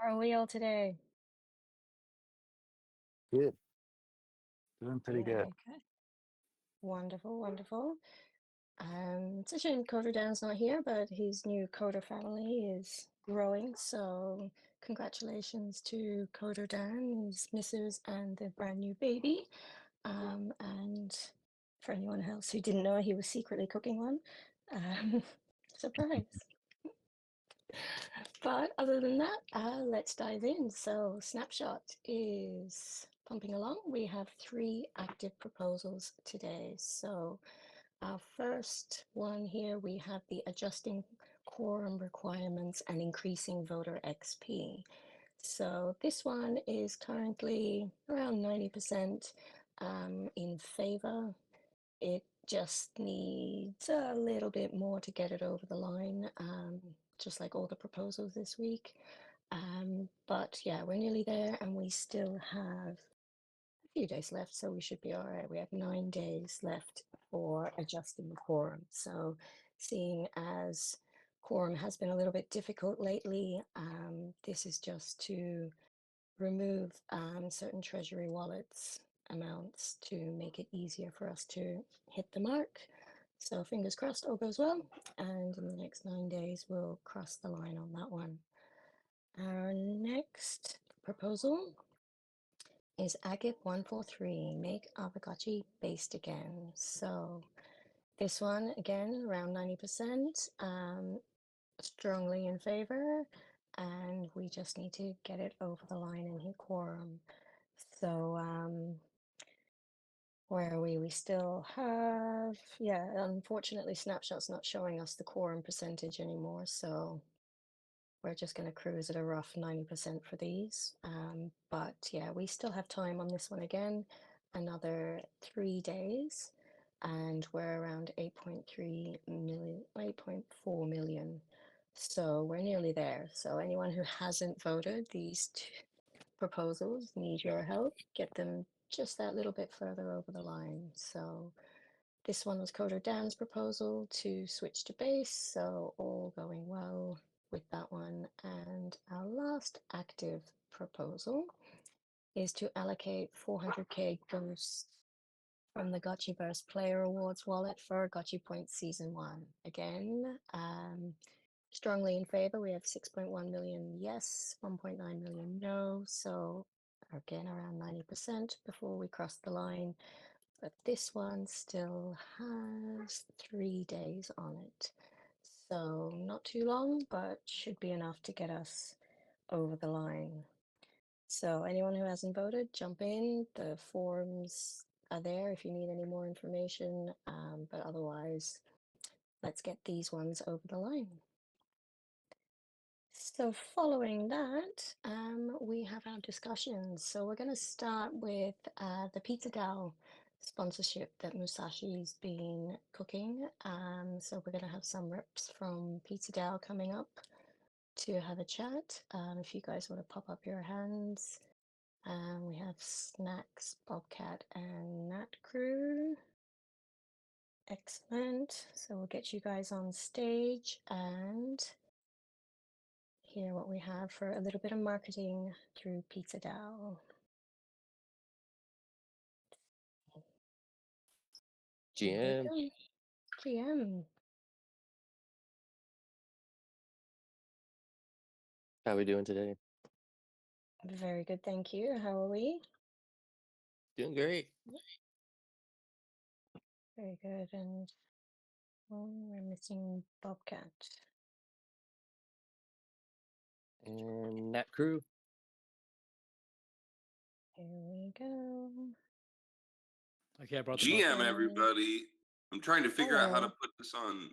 are we all today? Good. Doing pretty good. Very good. Wonderful, wonderful. It's a shame Coder Dan's not here, but his new Coder family is growing. So congratulations to Coder Dan, his missus, and the brand new baby. And for anyone else who didn't know, he was secretly cooking one. Um, surprise. But other than that, let's dive in. So Snapshot is pumping along. We have 3 active proposals today. So our first one here, we have the adjusting quorum requirements and increasing voter XP. So this one is currently around 90% in favor. It just needs a little bit more to get it over the line, just like all the proposals this week. But yeah, we're nearly there and we still have a few days left, so we should be all right. We have 9 days left for adjusting the quorum. So seeing as quorum has been a little bit difficult lately, this is just to remove certain treasury wallets amounts to make it easier for us to hit the mark. So fingers crossed all goes well, and in the next 9 days we'll cross the line on that one. Our next proposal is Agate 143, make Aavegotchi based again. So this one again around 90%, strongly in favor, and we just need to get it over the line and hit quorum. So where are we? We still have, yeah, unfortunately Snapshot's not showing us the quorum percentage anymore, so we're just going to cruise at a rough 90% for these. But yeah, we still have time on this one again, another 3 days, and we're around 8.3 million, 8.4 million. So we're nearly there. So anyone who hasn't voted, these 2 proposals need your help. Get them just that little bit further over the line. So this one was Coder Dan's proposal to switch to base, so all going well with that one. And our last active proposal is to allocate 400k boosts from the Gotchiverse Player Awards wallet for Gotchi Points Season 1. Again, strongly in favor. We have 6.1 million yes, 1.9 million no. So again, around 90% before we cross the line. But this one still has 3 days on it. So not too long, but should be enough to get us over the line. So anyone who hasn't voted, jump in. The forums are there if you need any more information. But otherwise, let's get these ones over the line. So following that, we have our discussions. So we're going to start with the PizzaDAO sponsorship that Musashi's been cooking. So we're going to have some reps from PizzaDAO coming up to have a chat. If you guys want to pop up your hands. We have Snacks, Bobcat, and Nat Crew. Excellent. So we'll get you guys on stage and hear what we have for a little bit of marketing through PizzaDAO. Here GM. we go. GM. How we doing today? Very good, thank you. How are we? Doing great. Very good. And we're missing Bobcat. And Nat Crew. Here we go. Okay, I brought the GM, bus. everybody. I'm trying to figure out how to Hello. put this on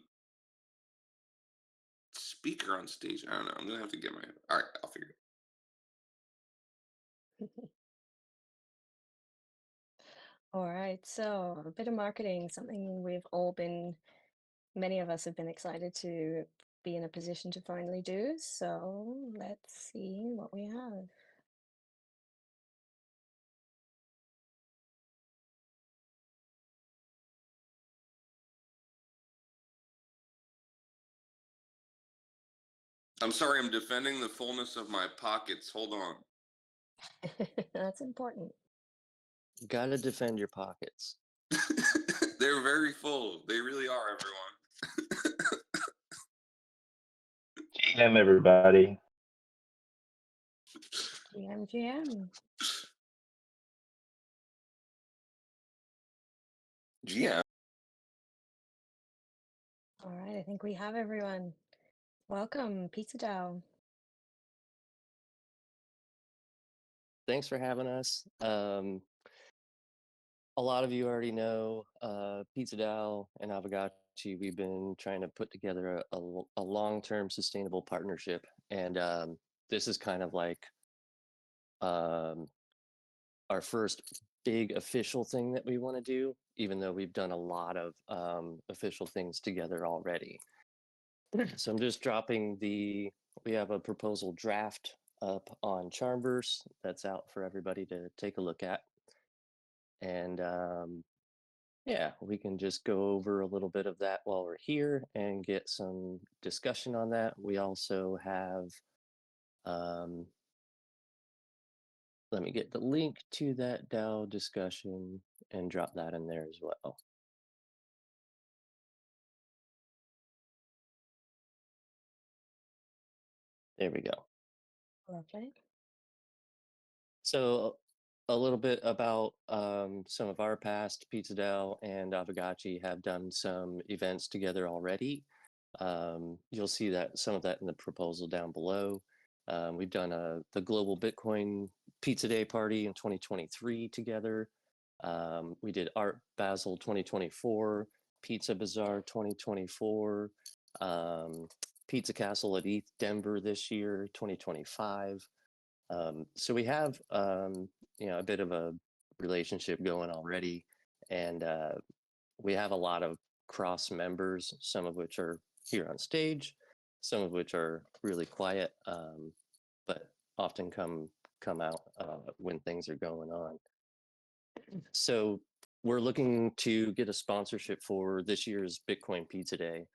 speaker on stage. I don't know. I'm gonna have to get my. All right, I'll figure it. All right, so a bit of marketing, something we've all been, many of us have been excited to be in a position to finally do. So let's see what we have. I'm sorry, I'm defending the fullness of my pockets. Hold on. That's important. Gotta defend your pockets. They're very full. They really are, everyone. GM, everybody. GM. GM. All right, I think we have everyone. Welcome, PizzaDAO. Thanks for having us. A lot of you already know PizzaDAO and Aavegotchi. We've been trying to put together a long-term sustainable partnership, and this is kind of like our first big official thing that we want to do, even though we've done a lot of official things together already. So I'm just dropping we have a proposal draft up on Charmverse that's out for everybody to take a look at. And yeah, we can just go over a little bit of that while we're here and get some discussion on that. We also have, let me get the link to that DAO discussion and drop that in there as well. There we go. Lovely. So a little bit about some of our past. PizzaDAO and Aavegotchi have done some events together already. You'll see that some of that in the proposal down below. We've done the Global Bitcoin Pizza Day party in 2023 together. We did Art Basel 2024, Pizza Bazaar 2024, Pizza Castle at ETH Denver this year, 2025. So we have a bit of a relationship going already, and we have a lot of cross members, some of which are here on stage, some of which are really quiet, but often come out when things are going on. So we're looking to get a sponsorship for this year's Bitcoin Pizza Day.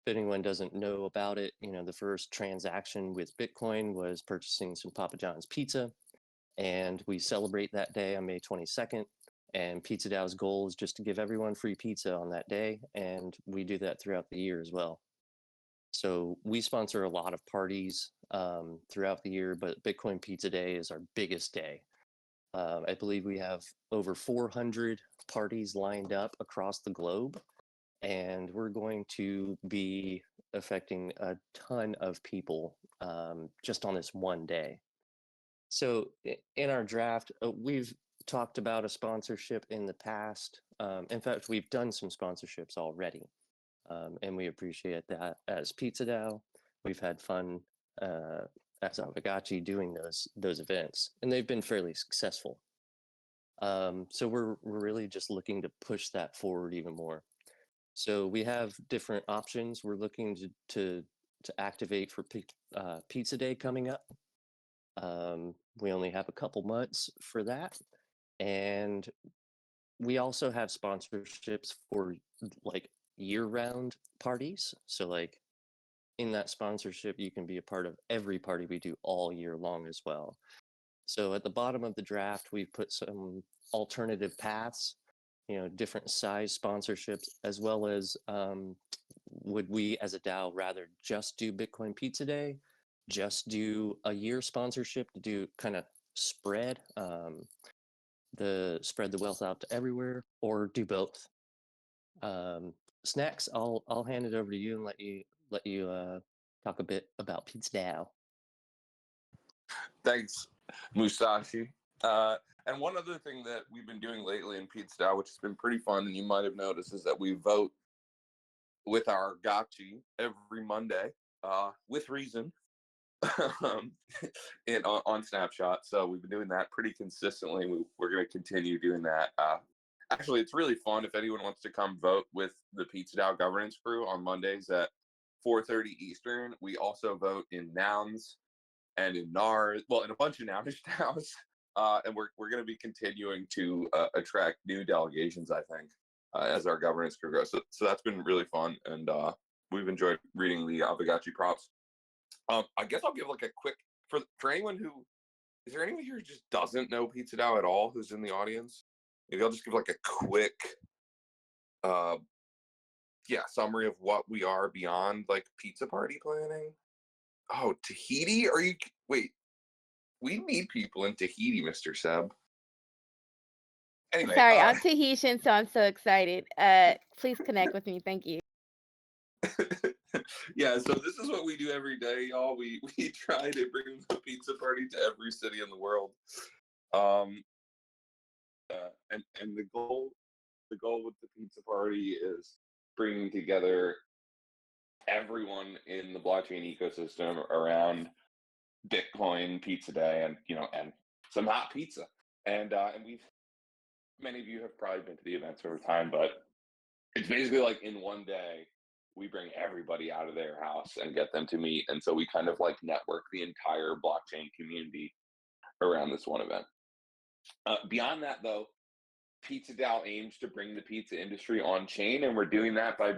If anyone doesn't know about it, the first transaction with Bitcoin was purchasing some Papa John's pizza, and we celebrate that day on May 22nd. And PizzaDAO's goal is just to give everyone free pizza on that day, and we do that throughout the year as well. So we sponsor a lot of parties throughout the year, but Bitcoin Pizza Day is our biggest day. I believe we have over 400 parties lined up across the globe, and we're going to be affecting a ton of people just on this one day. So in our draft, we've talked about a sponsorship in the past. In fact, we've done some sponsorships already, and we appreciate that as PizzaDAO. We've had fun as Aavegotchi doing those events, and they've been fairly successful. So we're really just looking to push that forward even more. So we have different options. We're looking to activate for Pizza Day coming up. We only have a couple months for that, and we also have sponsorships for like year-round parties. So like in that sponsorship, you can be a part of every party we do all year long as well. So at the bottom of the draft, we've put some alternative paths, different size sponsorships, as well as would we as a DAO rather just do Bitcoin Pizza Day, just do a year sponsorship to do kind of spread the wealth out to everywhere, or do both? Snacks, I'll hand it over to you and let you talk a bit about PizzaDAO. Thanks, Musashi. And one other thing that we've been doing lately in PizzaDAO, which has been pretty fun, and you might have noticed, is that we vote with our gotchi every Monday, with reason, on Snapshot. So we've been doing that pretty consistently. We're going to continue doing that. Actually, it's really fun if anyone wants to come vote with the PizzaDAO governance crew on Mondays at 4:30 Eastern. We also vote in nouns and in NARs, well, in a bunch of nounish DAOs. And we're going to be continuing to attract new delegations, I think, as our governance crew grows. So that's been really fun, and we've enjoyed reading the Aavegotchi props. I guess I'll give like a quick for anyone who is there anyone here who just doesn't know PizzaDAO at all who's in the audience? Maybe I'll just give like a quick summary of what we are beyond like pizza party planning. Oh, Tahiti? Wait, we need people in Tahiti, Mr. Seb. Anyway, Sorry, I'm Tahitian, so I'm so excited. Please connect with me. Thank you. yeah, so this is what we do every day, y'all. We try to bring the pizza party to every city in the world. And the goal with the pizza party is bringing together everyone in the blockchain ecosystem around Bitcoin, Pizza Day, and some hot pizza. And many of you have probably been to the events over time, but it's basically like in one day we bring everybody out of their house and get them to meet, and so we kind of like network the entire blockchain community around this one event. Beyond that, though, PizzaDAO aims to bring the pizza industry on chain, and we're doing that by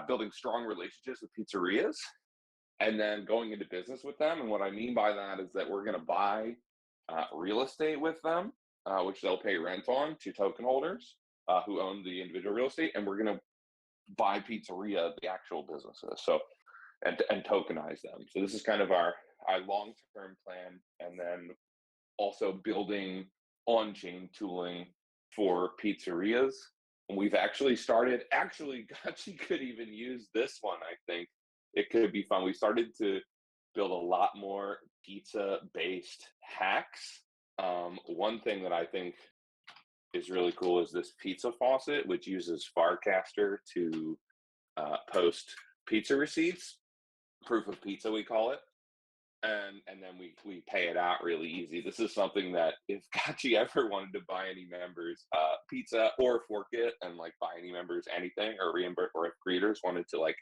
building strong relationships with pizzerias and then going into business with them. And what I mean by that is that we're going to buy real estate with them, which they'll pay rent on to token holders who own the individual real estate, and we're going to buy pizzeria, the actual businesses, so and tokenize them. So this is kind of our long-term plan, and then also building on-chain tooling for pizzerias. And we've actually started. Actually, Gotchi could even use this one. I think it could be fun. We started to build a lot more pizza-based hacks. One thing that I think is really cool is this pizza faucet, which uses Farcaster to post pizza receipts, proof of pizza we call it, and then we pay it out really easy. This is something that if Gotchi ever wanted to buy any members pizza or fork it and like buy any members anything or reimburse, or if creators wanted to like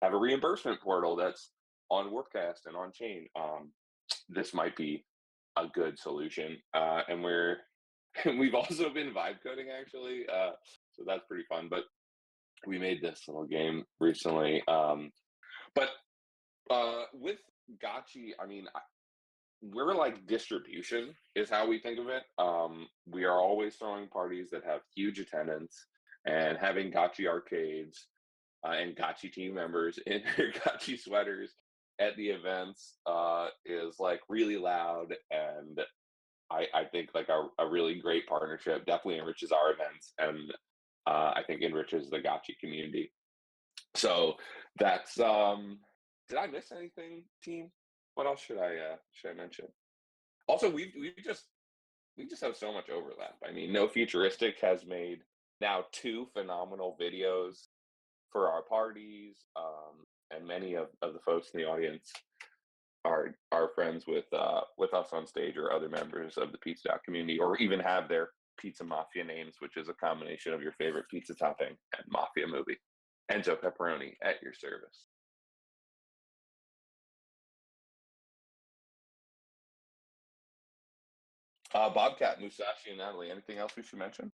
have a reimbursement portal that's on Warpcast and on chain, this might be a good solution. And we've also been vibe coding actually, so that's pretty fun. But we made this little game recently. But with Gotchi, I mean, we're like distribution is how we think of it. We are always throwing parties that have huge attendance, and having Gotchi arcades and Gotchi team members in their Gotchi sweaters at the events is like really loud, and I think like a really great partnership. Definitely enriches our events, and I think enriches the Gotchi community. So that's did I miss anything, team? What else should I mention? Also, we just have so much overlap. I mean, No Futuristic has made now 2 phenomenal videos for our parties, and many of the folks in the audience are friends with us on stage or other members of the PizzaDAO community, or even have their Pizza Mafia names, which is a combination of your favorite pizza topping and Mafia movie. Enzo Pepperoni at your service. Bobcat, Musashi, and Natalie, anything else we should mention?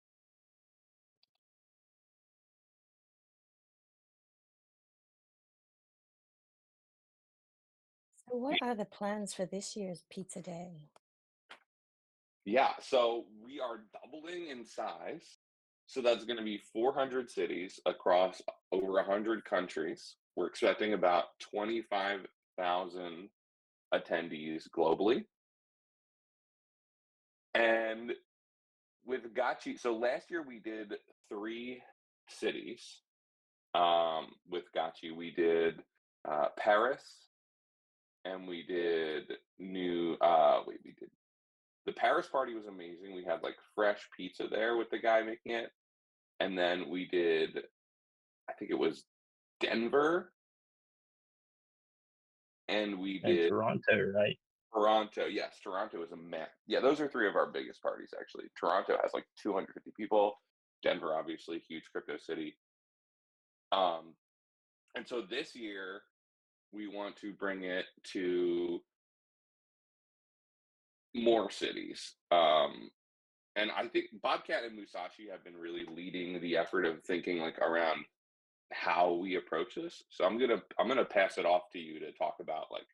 So what are the plans for this year's Pizza Day? Yeah, so we are doubling in size. So that's going to be 400 cities across over 100 countries. We're expecting about 25,000 attendees globally. And with Gotchi, so last year we did 3 cities. With Gotchi, we did Paris, and we did the Paris party was amazing. We had like fresh pizza there with the guy making it. And then we did, I think it was Denver. And we did Toronto, right? Toronto. Yes, Toronto is a mess. Yeah, those are 3 of our biggest parties, actually. Toronto has like 250 people. Denver, obviously, huge crypto city. And so this year, we want to bring it to more cities. And I think Bobcat and Musashi have been really leading the effort of thinking like around how we approach this. So I'm gonna pass it off to you to talk about like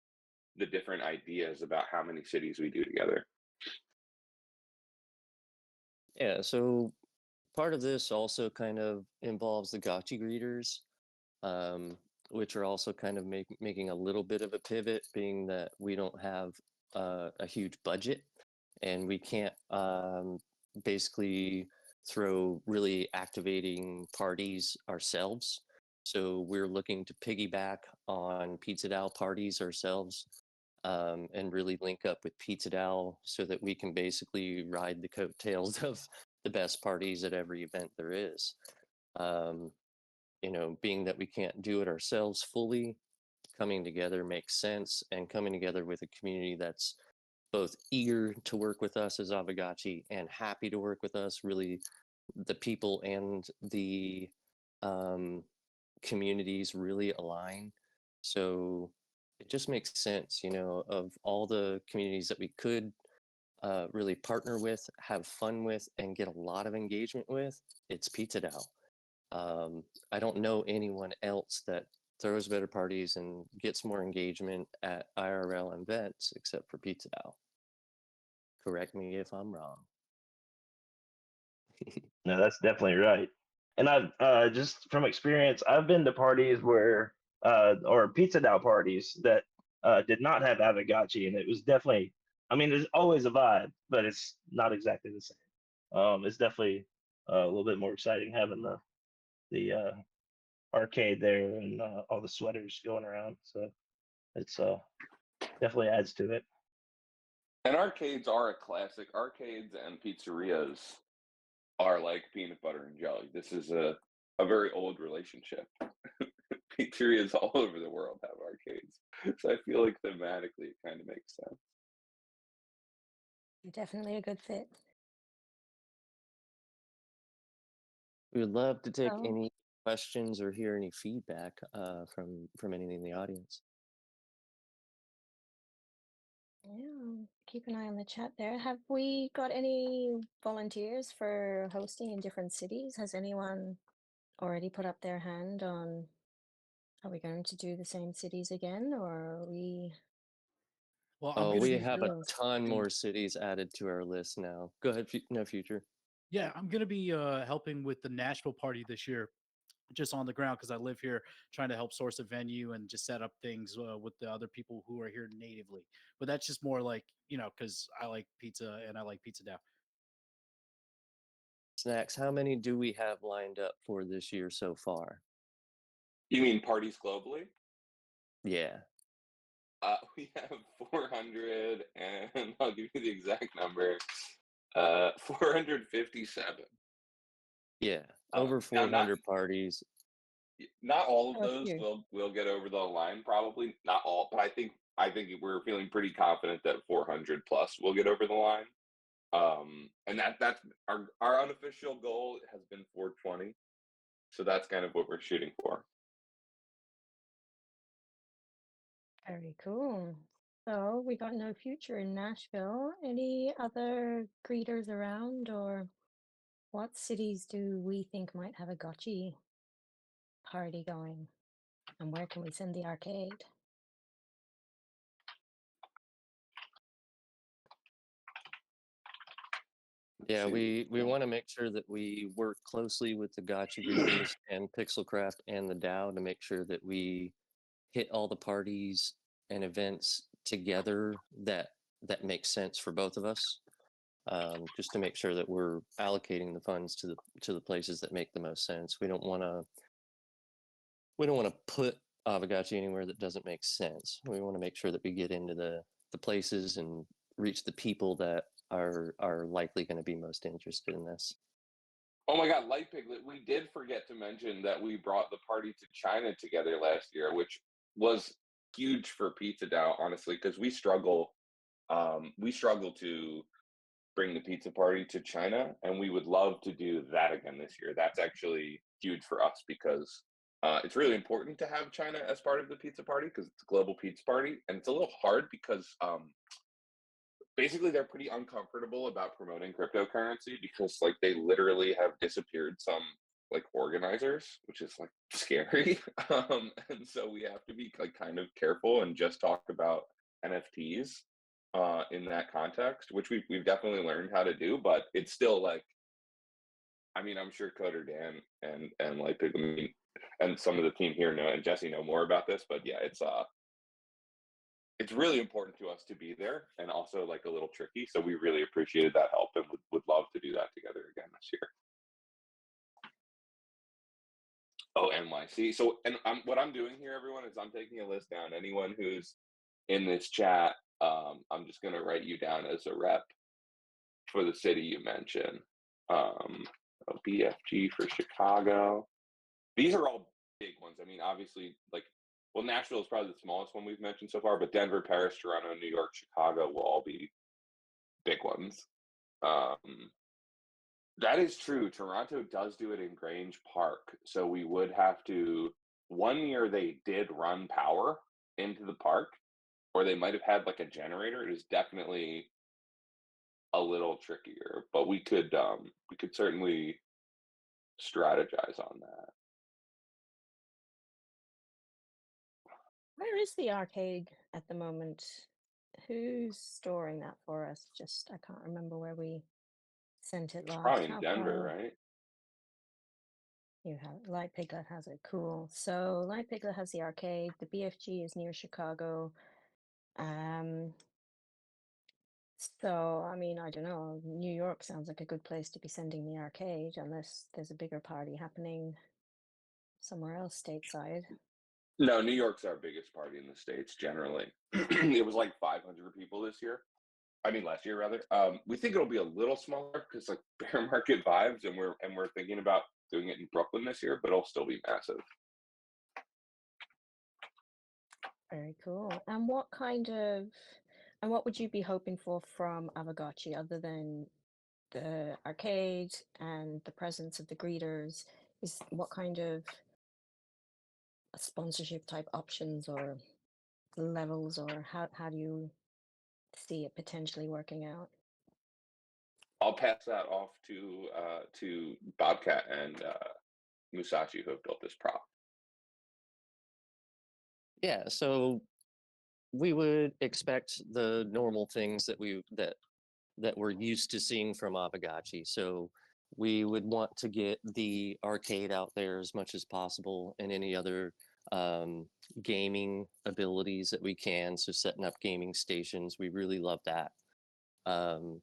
the different ideas about how many cities we do together. Yeah, so part of this also kind of involves the gotchi greeters, um, which are also kind of making a little bit of a pivot, being that we don't have a huge budget and we can't basically throw really activating parties ourselves. So we're looking to piggyback on PizzaDAO parties ourselves, and really link up with PizzaDAO so that we can basically ride the coattails of the best parties at every event there is. Um, being that we can't do it ourselves fully, coming together makes sense, and coming together with a community that's both eager to work with us as Aavegotchi and happy to work with us. Really, the people and the communities really align. So it just makes sense, of all the communities that we could really partner with, have fun with, and get a lot of engagement with, it's PizzaDAO. I don't know anyone else that throws better parties and gets more engagement at IRL events except for PizzaDAO. Correct me if I'm wrong. No, that's definitely right. And I've just from experience, I've been to parties where or pizza DAO parties that did not have Aavegotchi, and it was definitely. I mean, there's always a vibe, but it's not exactly the same. It's definitely a little bit more exciting having the arcade there and all the sweaters going around. So it's definitely adds to it. And arcades are a classic. Arcades and pizzerias are like peanut butter and jelly. This is a very old relationship. Pizzerias all over the world have arcades. So I feel like thematically it kind of makes sense. Definitely a good fit. We would love to take So, any questions or hear any feedback from anyone in the audience. yeah, keep an eye on the chat there. Have we got any volunteers for hosting in different cities? Has anyone already put up their hand on, are we going to do the same cities again, or are we Well, I'm Oh, gonna we be have a Rules. ton more cities added to our list now. Go ahead, no future. yeah, I'm gonna be helping with the Nashville party this year, just on the ground because I live here, trying to help source a venue and just set up things with the other people who are here natively. But that's just more like because I like pizza and I like Pizza DAO. Snacks, how many do we have lined up for this year so far? You mean parties globally? Yeah. We have 400, and I'll give you the exact number. 457. Yeah. Now, Over not 400 parties. not all of Oh, a those few. will get over the line. Probably not all, but I think we're feeling pretty confident that 400 plus will get over the line. And that's our unofficial goal has been 420. So that's kind of what we're shooting for. Very cool. So we got no future in Nashville. Any other greeters around, or what cities do we think might have a gotchi party going? And where can we send the arcade? Yeah, See, we want to make sure that we work closely with the gotcha greeters and Pixelcraft and the DAO to make sure that we hit all the parties and events together that makes sense for both of us. Just to make sure that we're allocating the funds to the places that make the most sense. We don't want to put Aavegotchi anywhere that doesn't make sense. We want to make sure that we get into the places and reach the people that are likely going to be most interested in this. oh my God, Light Piglet, we did forget to mention that we brought the party to China together last year, which was huge for PizzaDAO, honestly, because we struggle to bring the pizza party to China, and we would love to do that again this year. That's actually huge for us because it's really important to have China as part of the pizza party because it's a global pizza party, and it's a little hard because basically they're pretty uncomfortable about promoting cryptocurrency because like they literally have disappeared some like organizers, which is like scary. And so we have to be like kind of careful and just talk about NFTs in that context, which we've definitely learned how to do, but it's still like, I mean, I'm sure Coder Dan and like I mean, and some of the team here know, and Jesse know more about this, but yeah, it's really important to us to be there, and also like a little tricky. So we really appreciated that help and would love to do that together again this year. Oh, NYC. So, and what I'm doing here, everyone, is I'm taking a list down. Anyone who's in this chat, I'm just going to write you down as a rep for the city you mentioned. BFG for Chicago. These are all big ones. I mean, obviously, like, well, Nashville is probably the smallest one we've mentioned so far, but Denver, Paris, Toronto, New York, Chicago will all be big ones. That is true. Toronto does do it in Grange Park. So we would have to, one year they did run power into the park, or they might have had like a generator. It is definitely a little trickier, but we could certainly strategize on that. Where is the arcade at the moment? Who's storing that for us? Just I can't remember where we sent it It's last. probably in How Denver, far? right? You have Light Piglet has it. Cool. So Light Piglet has the arcade. The BFG is near Chicago. So I mean, I don't know. New York sounds like a good place to be sending the arcade, unless there's a bigger party happening somewhere else stateside. No, New York's our biggest party in the States generally. It was like 500 people this year. I mean, last year rather. We think it'll be a little smaller because like bear market vibes, and we're thinking about doing it in Brooklyn this year, but it'll still be massive. Very cool. And what would you be hoping for from Aavegotchi other than the arcade and the presence of the greeters? Is what kind of sponsorship type options or levels, or how do you see it potentially working out? I'll pass that off to Bobcat and Musashi, who have built this prop. Yeah, so we would expect the normal things that we're used to seeing from Aavegotchi. So we would want to get the arcade out there as much as possible, and any other gaming abilities that we can. So setting up gaming stations, we really love that. Gotchi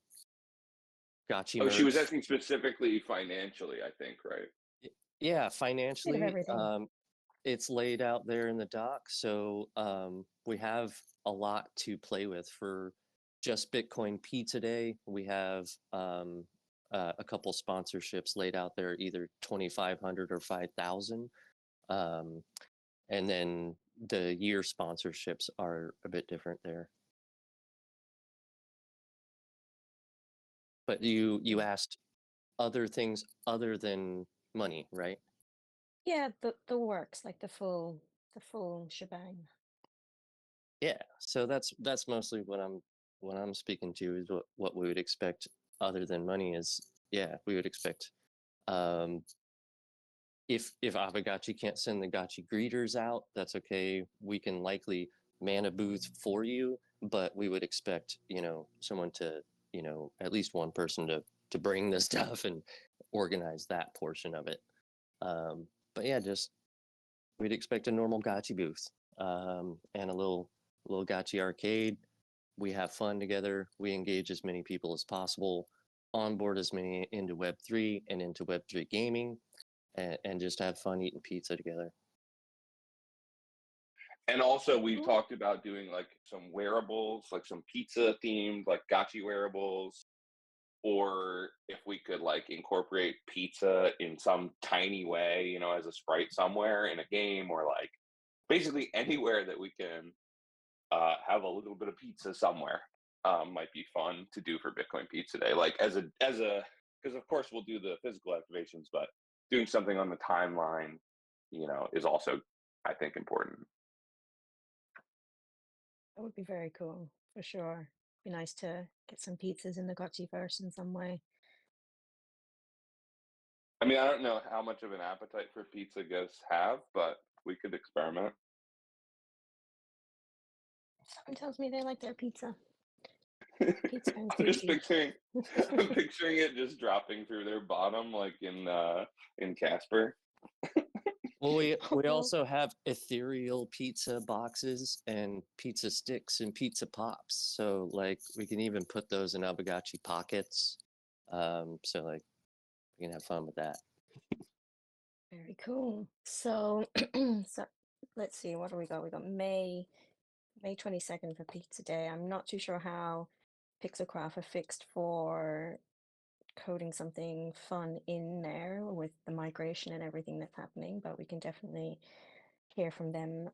Oh, she was merch. asking specifically financially, I think, right? Yeah, Bit of financially, everything. it's laid out there in the doc. So we have a lot to play with. For just Bitcoin Pizza Day, we have a couple sponsorships laid out there, either 2,500 or 5,000. And then the year sponsorships are a bit different there. But you asked other things other than money, right? Yeah, the works, like the full shebang. Yeah, so that's mostly what I'm speaking to, is what we would expect other than money is, yeah, we would expect um if Aavegotchi can't send the Gotchi greeters out, that's okay. We can likely man a booth for you, but we would expect, someone to, at least one person to bring the stuff and organize that portion of it. But yeah, just we'd expect a normal Gotchi booth, and a little Gotchi arcade. We have fun together. We engage as many people as possible, onboard as many into Web3 and into Web3 gaming, and just have fun eating pizza together. And also, we've Cool. talked about doing like some wearables, like some pizza themed, like Gotchi wearables, or if we could like incorporate pizza in some tiny way, as a sprite somewhere in a game, or like basically anywhere that we can have a little bit of pizza somewhere, might be fun to do for Bitcoin Pizza Day. Like as a because of course we'll do the physical activations, but doing something on the timeline, is also, I think, important. That would be very cool for sure. Be nice to get some pizzas in the Gotchi verse in some way. mean, I don't know how much of an appetite for pizza ghosts have, but we could experiment. Something tells me they like their pizza. Pizza and I'm just sushi. I'm picturing it just dropping through their bottom, like in Casper. Well, we Oh. also have ethereal pizza boxes and pizza sticks and pizza pops. So like we can even put those in Aavegotchi pockets. So like we can have fun with that. Very cool. So, so let's see, what do we got? We got May 22nd for Pizza Day. I'm not too sure how Pixelcraft are fixed for coding something fun in there with the migration and everything that's happening, but we can definitely hear from them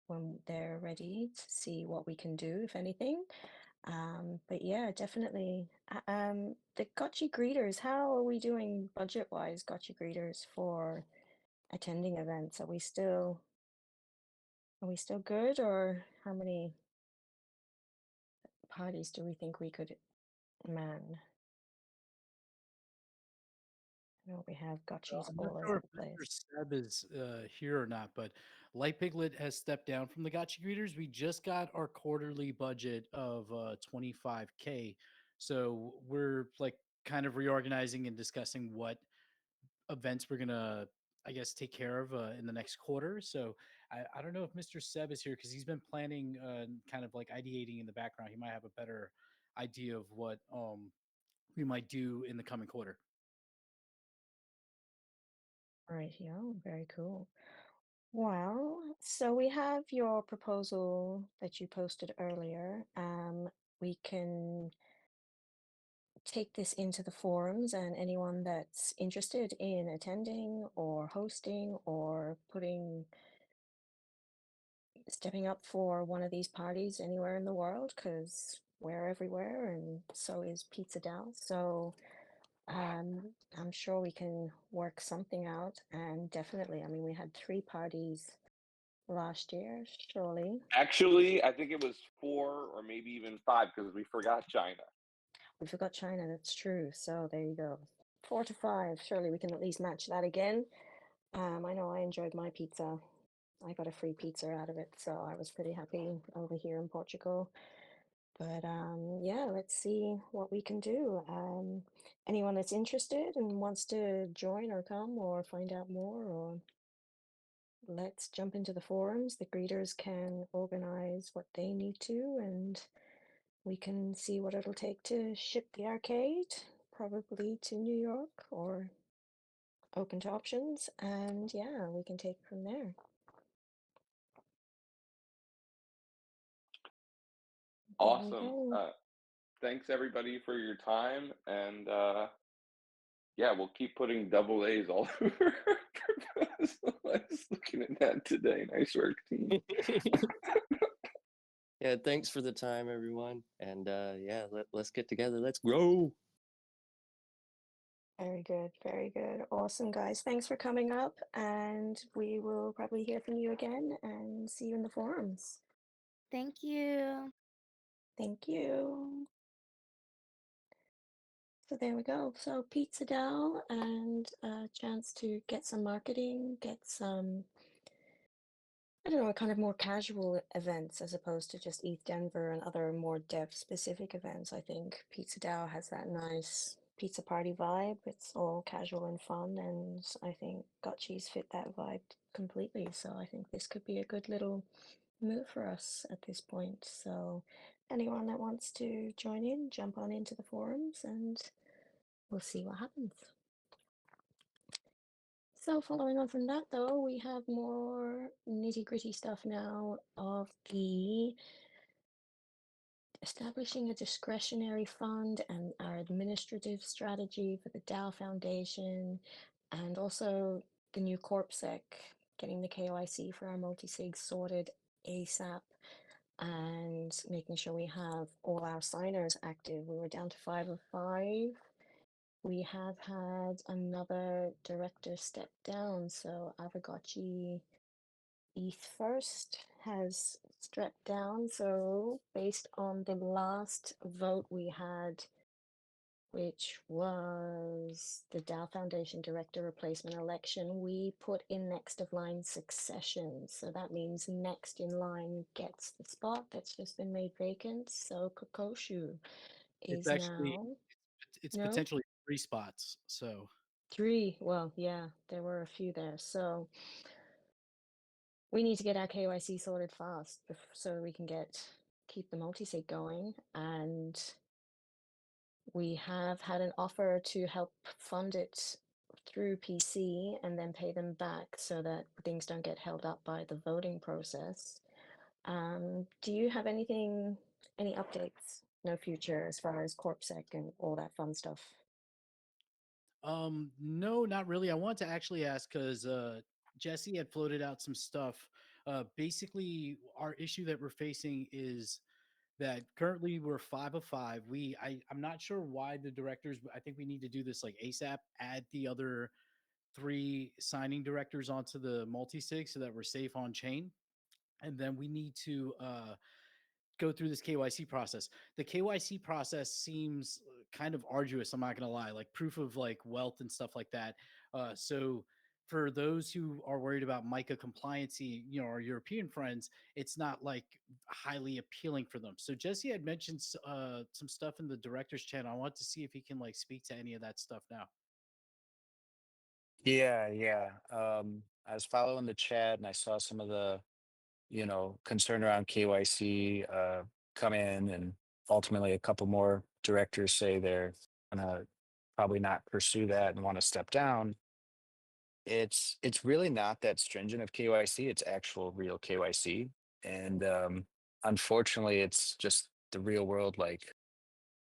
when they're ready to see what we can do, if anything. But yeah, definitely. The Gotchi greeters, how are we doing budget-wise, Gotchi greeters, for attending events? Are we still good, or how many parties do we think we could man? I know we have Gotchis I'm not all sure over if the place. Mr. Seb is here or not, but Light Piglet has stepped down from the Gotcha Greeters. We just got our quarterly budget of 25K. So we're like kind of reorganizing and discussing what events we're gonna, I guess, take care of in the next quarter. So I don't know if Mr. Seb is here because he's been planning, kind of like ideating in the background. He might have a better idea of what we might do in the coming quarter. Right, yeah, very cool. Well, so we have your proposal that you posted earlier. We can take this into the forums, and anyone that's interested in attending or hosting or stepping up for one of these parties anywhere in the world, because we're everywhere, and so is PizzaDAO. So I'm sure we can work something out, and definitely, I mean, we had 3 parties last year, surely. Actually, I think it was 4 or maybe even 5 because we forgot China. We forgot China, that's true. So there you go. 4 to 5. Surely we can at least match that again. I know I enjoyed my pizza. I got a free pizza out of it, so I was pretty happy over here in Portugal. But yeah, let's see what we can do. Anyone that's interested and wants to join or come or find out more, or let's jump into the forums. The greeters can organize what they need to, and we can see what it'll take to ship the arcade, probably to New York or open to options. And yeah, we can take it from there. There we Awesome. go. Thanks everybody for your time, and yeah, we'll keep putting double A's all over. I was looking at that today. Nice work, team. Yeah, thanks for the time, everyone. And yeah, let's get together. Let's grow. Very good. Very good. Awesome, guys. Thanks for coming up. And we will probably hear from you again and see you in the forums. Thank you. Thank you. So there we go. So PizzaDAO and a chance to get some marketing, get some, I don't know, kind of more casual events as opposed to just ETH Denver and other more dev specific events. I think PizzaDAO has that nice pizza party vibe. It's all casual and fun, and I think Gotchis fit that vibe completely. So I think this could be a good little move for us at this point. So anyone that wants to join in, jump on into the forums and we'll see what happens. So following on from that though, we have more nitty-gritty stuff now of the establishing a discretionary fund and our administrative strategy for the DAO Foundation, and also the new CorpSec, getting the KYC for our multi-sig sorted ASAP, and making sure we have all our signers active. We were down to 5 of 5. We have had another director step down, so Aavegotchi ETH First has stepped down. So based on the last vote we had which was the DAO Foundation Director Replacement election, we put in next of line succession. So that means next in line gets the spot that's just been made vacant. So Kokoshu It's is actually now, it's no, potentially 3 spots. So 3. Well, yeah, there were a few there. So we need to get our KYC sorted fast so we can keep the multi-sig going. And we have had an offer to help fund it through PC and then pay them back so that things don't get held up by the voting process. Do you have any updates, no future as far as CorpSec and all that fun stuff? no, not really. I want to actually ask because Jesse had floated out some stuff. Basically, our issue that we're facing is that currently we're 5 of 5. I'm not sure why the directors. I think we need to do this like ASAP. Add the other 3 signing directors onto the multi-sig so that we're safe on chain, and then we need to go through this KYC process. The KYC process seems kind of arduous. I'm not gonna lie, like proof of like wealth and stuff like that. So for those who are worried about MiCA compliancy, our European friends, it's not like highly appealing for them. So Jesse had mentioned some stuff in the director's channel. I want to see if he can like speak to any of that stuff now. Yeah. I was following the chat and I saw some of the, concern around KYC come in, and ultimately a couple more directors say they're gonna probably not pursue that and want to step down. It's really not that stringent of KYC. It's actual real KYC, and unfortunately, it's just the real world like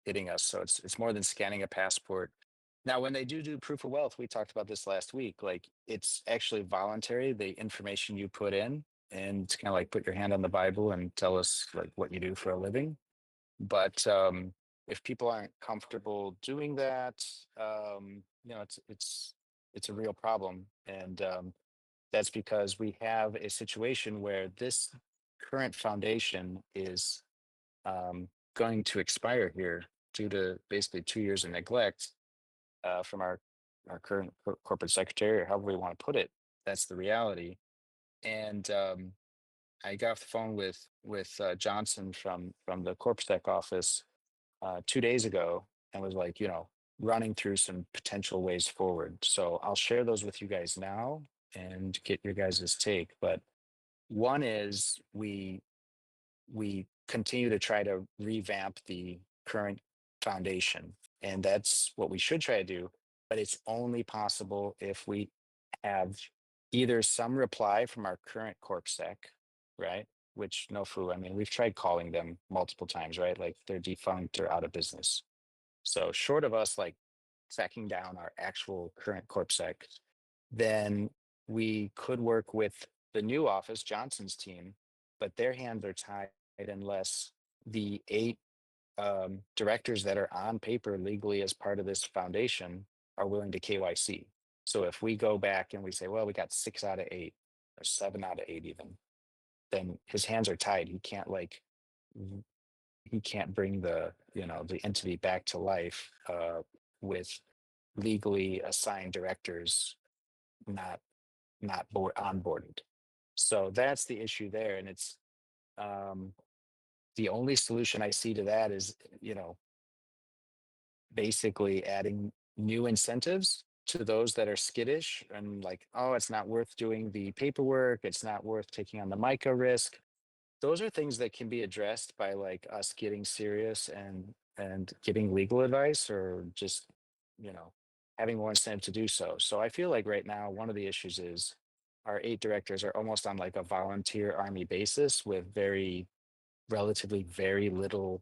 hitting us. So it's more than scanning a passport. Now, when they do proof of wealth, we talked about this last week. Like it's actually voluntary. The information you put in, and it's kind of like put your hand on the Bible and tell us like what you do for a living. But if people aren't comfortable doing that, it's a real problem, and that's because we have a situation where this current foundation is going to expire here due to basically 2 years of neglect from our current corporate secretary, or however we want to put it. That's the reality. And I got off the phone with Johnson from the CorpSec office 2 days ago, and was like, running through some potential ways forward. So I'll share those with you guys now and get your guys' take. But one is we continue to try to revamp the current foundation, and that's what we should try to do. But it's only possible if we have either some reply from our current corpsec, right? Which no foo. I mean, we've tried calling them multiple times, right? Like they're defunct or out of business. So short of us like tracking down our actual current corpsec, then we could work with the new office, Johnson's team, but their hands are tied unless the 8 directors that are on paper legally as part of this foundation are willing to KYC. So if we go back and we say, well, we got 6 out of 8 or 7 out of 8 even, then his hands are tied. He can't bring the entity back to life with legally assigned directors not onboarded. So that's the issue there, and it's um, the only solution I see to that is basically adding new incentives to those that are skittish and like, oh, it's not worth doing the paperwork, it's not worth taking on the MiCA risk. Those are things that can be addressed by like us getting serious and getting legal advice, or just you know having more incentive to do so. So I feel like right now one of the issues is our 8 directors are almost on like a volunteer army basis with relatively very little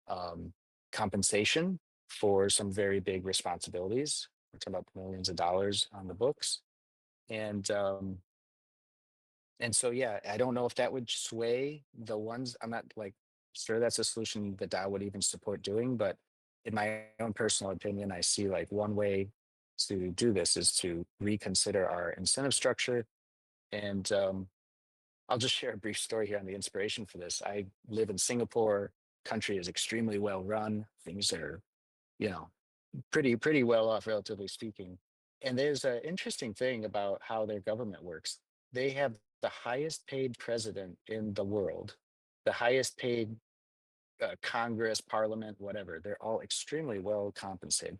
um, compensation for some very big responsibilities. We're talking about millions of dollars on the books, and so, yeah, I don't know if that would sway the ones. I'm not like sure that's a solution that DAO would even support doing, but in my own personal opinion, I see like one way to do this is to reconsider our incentive structure. And I'll just share a brief story here on the inspiration for this. I live in Singapore. Country is extremely well run. Things are, you know, pretty well off, relatively speaking. And there's an interesting thing about how their government works. They have the highest paid president in the world, the highest paid Congress, Parliament, whatever. They're all extremely well compensated.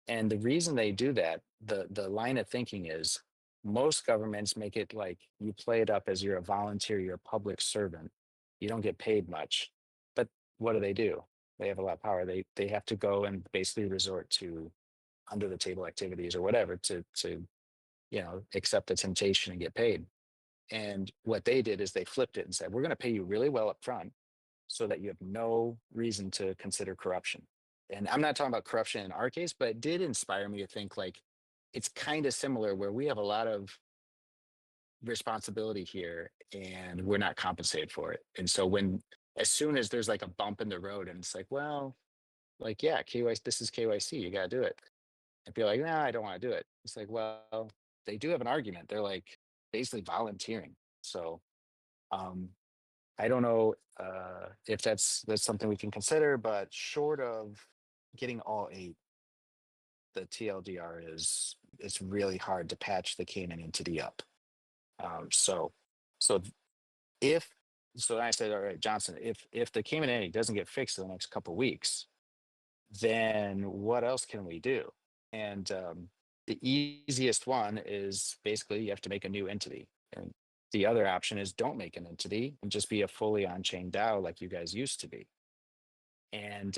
And the reason they do that, the line of thinking is most governments make it like you play it up as you're a volunteer, you're a public servant. You don't get paid much. But what do? They have a lot of power. They have to go and basically resort to under the table activities or whatever to accept the temptation and get paid. And what they did is they flipped it and said, we're going to pay you really well up front so that you have no reason to consider corruption. And I'm not talking about corruption in our case, but it did inspire me to think like it's kind of similar where we have a lot of responsibility here and we're not compensated for it. And so as soon as there's like a bump in the road and it's like, well, like, yeah, KYC, this is KYC, you got to do it. And be like, nah, I don't want to do it. It's like, well, they do have an argument. They're like basically volunteering. So um, I don't know if that's something we can consider, but short of getting all eight, the TLDR is it's really hard to patch the Cayman entity up. So so if so I said, all right, Johnson, if the Cayman entity doesn't get fixed in the next couple of weeks, then what else can we do? And the easiest one is basically you have to make a new entity. And the other option is don't make an entity and just be a fully on-chain DAO like you guys used to be. And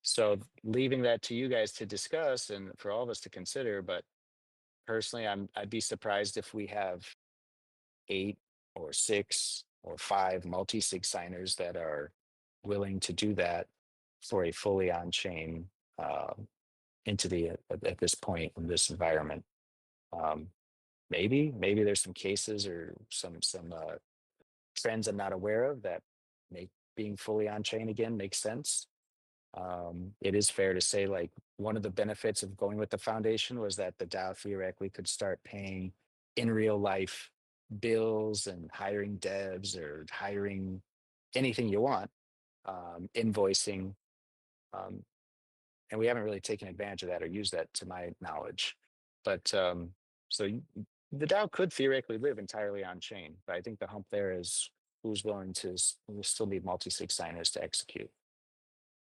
so leaving that to you guys to discuss and for all of us to consider, but personally, I'd be surprised if we have 8 or 6 or 5 multi-sig signers that are willing to do that for a fully on-chain entity at this point in this environment. Um, maybe there's some cases or some trends I'm not aware of that make being fully on chain again makes sense. It is fair to say like one of the benefits of going with the foundation was that the DAO theoretically could start paying in real life bills and hiring devs or hiring anything you want, invoicing. Um, and we haven't really taken advantage of that or used that to my knowledge. But the DAO could theoretically live entirely on chain, but I think the hump there is who's willing to we still need multi-sig signers to execute.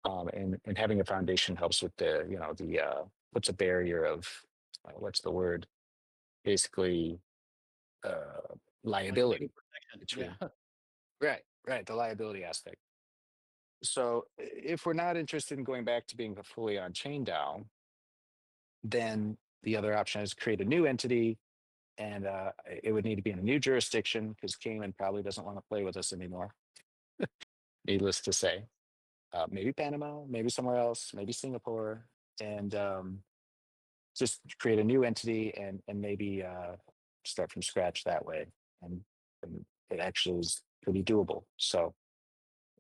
And having a foundation helps with the puts a barrier of what's the word? Basically, Like legal liability protection. between Yeah. right, the liability aspect. So if we're not interested in going back to being a fully on-chain DAO, then the other option is create a new entity, and it would need to be in a new jurisdiction because Cayman probably doesn't want to play with us anymore. Needless to say, maybe Panama, maybe somewhere else, maybe Singapore, and just create a new entity and maybe start from scratch that way. And it actually is pretty doable. So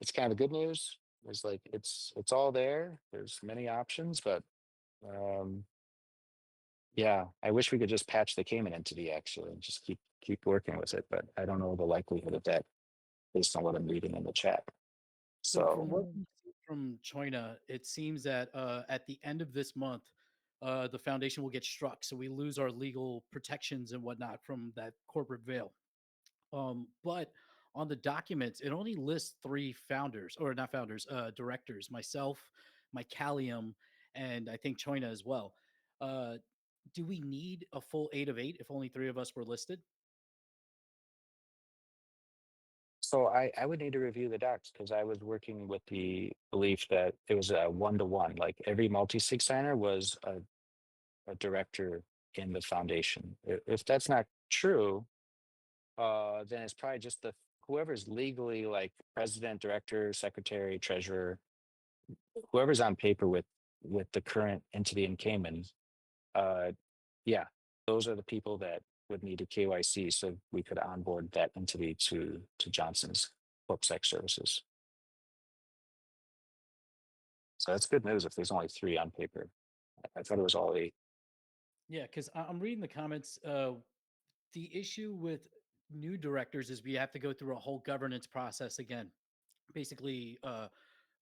it's kind of good news. It's like it's all there. There's many options, but um, yeah, I wish we could just patch the Cayman entity actually and just keep working with it. But I don't know the likelihood of that based on what I'm reading in the chat. So from So what Mm. we see from China, it seems that at the end of this month, the foundation will get struck. So we lose our legal protections and whatnot from that corporate veil. But on the documents, it only lists three founders, or not founders, directors, myself, my Callium, and I think China as well. Uh, do we need a full 8 of 8 if only three of us were listed? I would need to review the docs because I was working with the belief that it was a 1-to-1. Like every multi-sig signer was a director in the foundation. If that's not true, then it's probably just the whoever's legally like president, director, secretary, treasurer, whoever's on paper with the current entity in Cayman. Uh, yeah, those are the people that would need a KYC so we could onboard that entity to Johnson's CorpSec services. So that's good news if there's only 3 on paper. I thought it was all 8. Yeah, because I'm reading the comments. The issue with new directors is we have to go through a whole governance process again, basically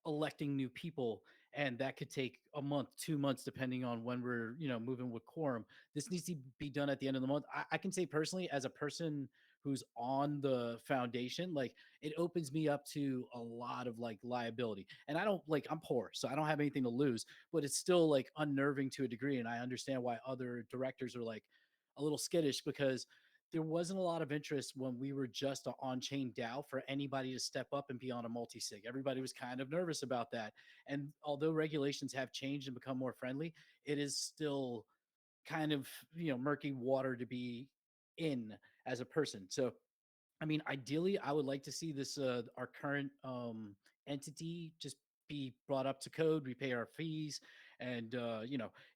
electing new people. and that could take a month, 2 months, depending on when we're moving with quorum. This needs to be done at the end of the month. I can say personally, as a person who's on the foundation, like it opens me up to a lot of like liability. And I don't like, I'm poor, so I don't have anything to lose, but it's still like unnerving to a degree. And I understand why other directors are like a little skittish, because there wasn't a lot of interest when we were just an on-chain DAO for anybody to step up and be on a multi-sig. Everybody was kind of nervous about that. And although regulations have changed and become more friendly, it is still kind of murky water to be in as a person. So I mean, ideally, I would like to see this our current entity just be brought up to code. We pay our fees, and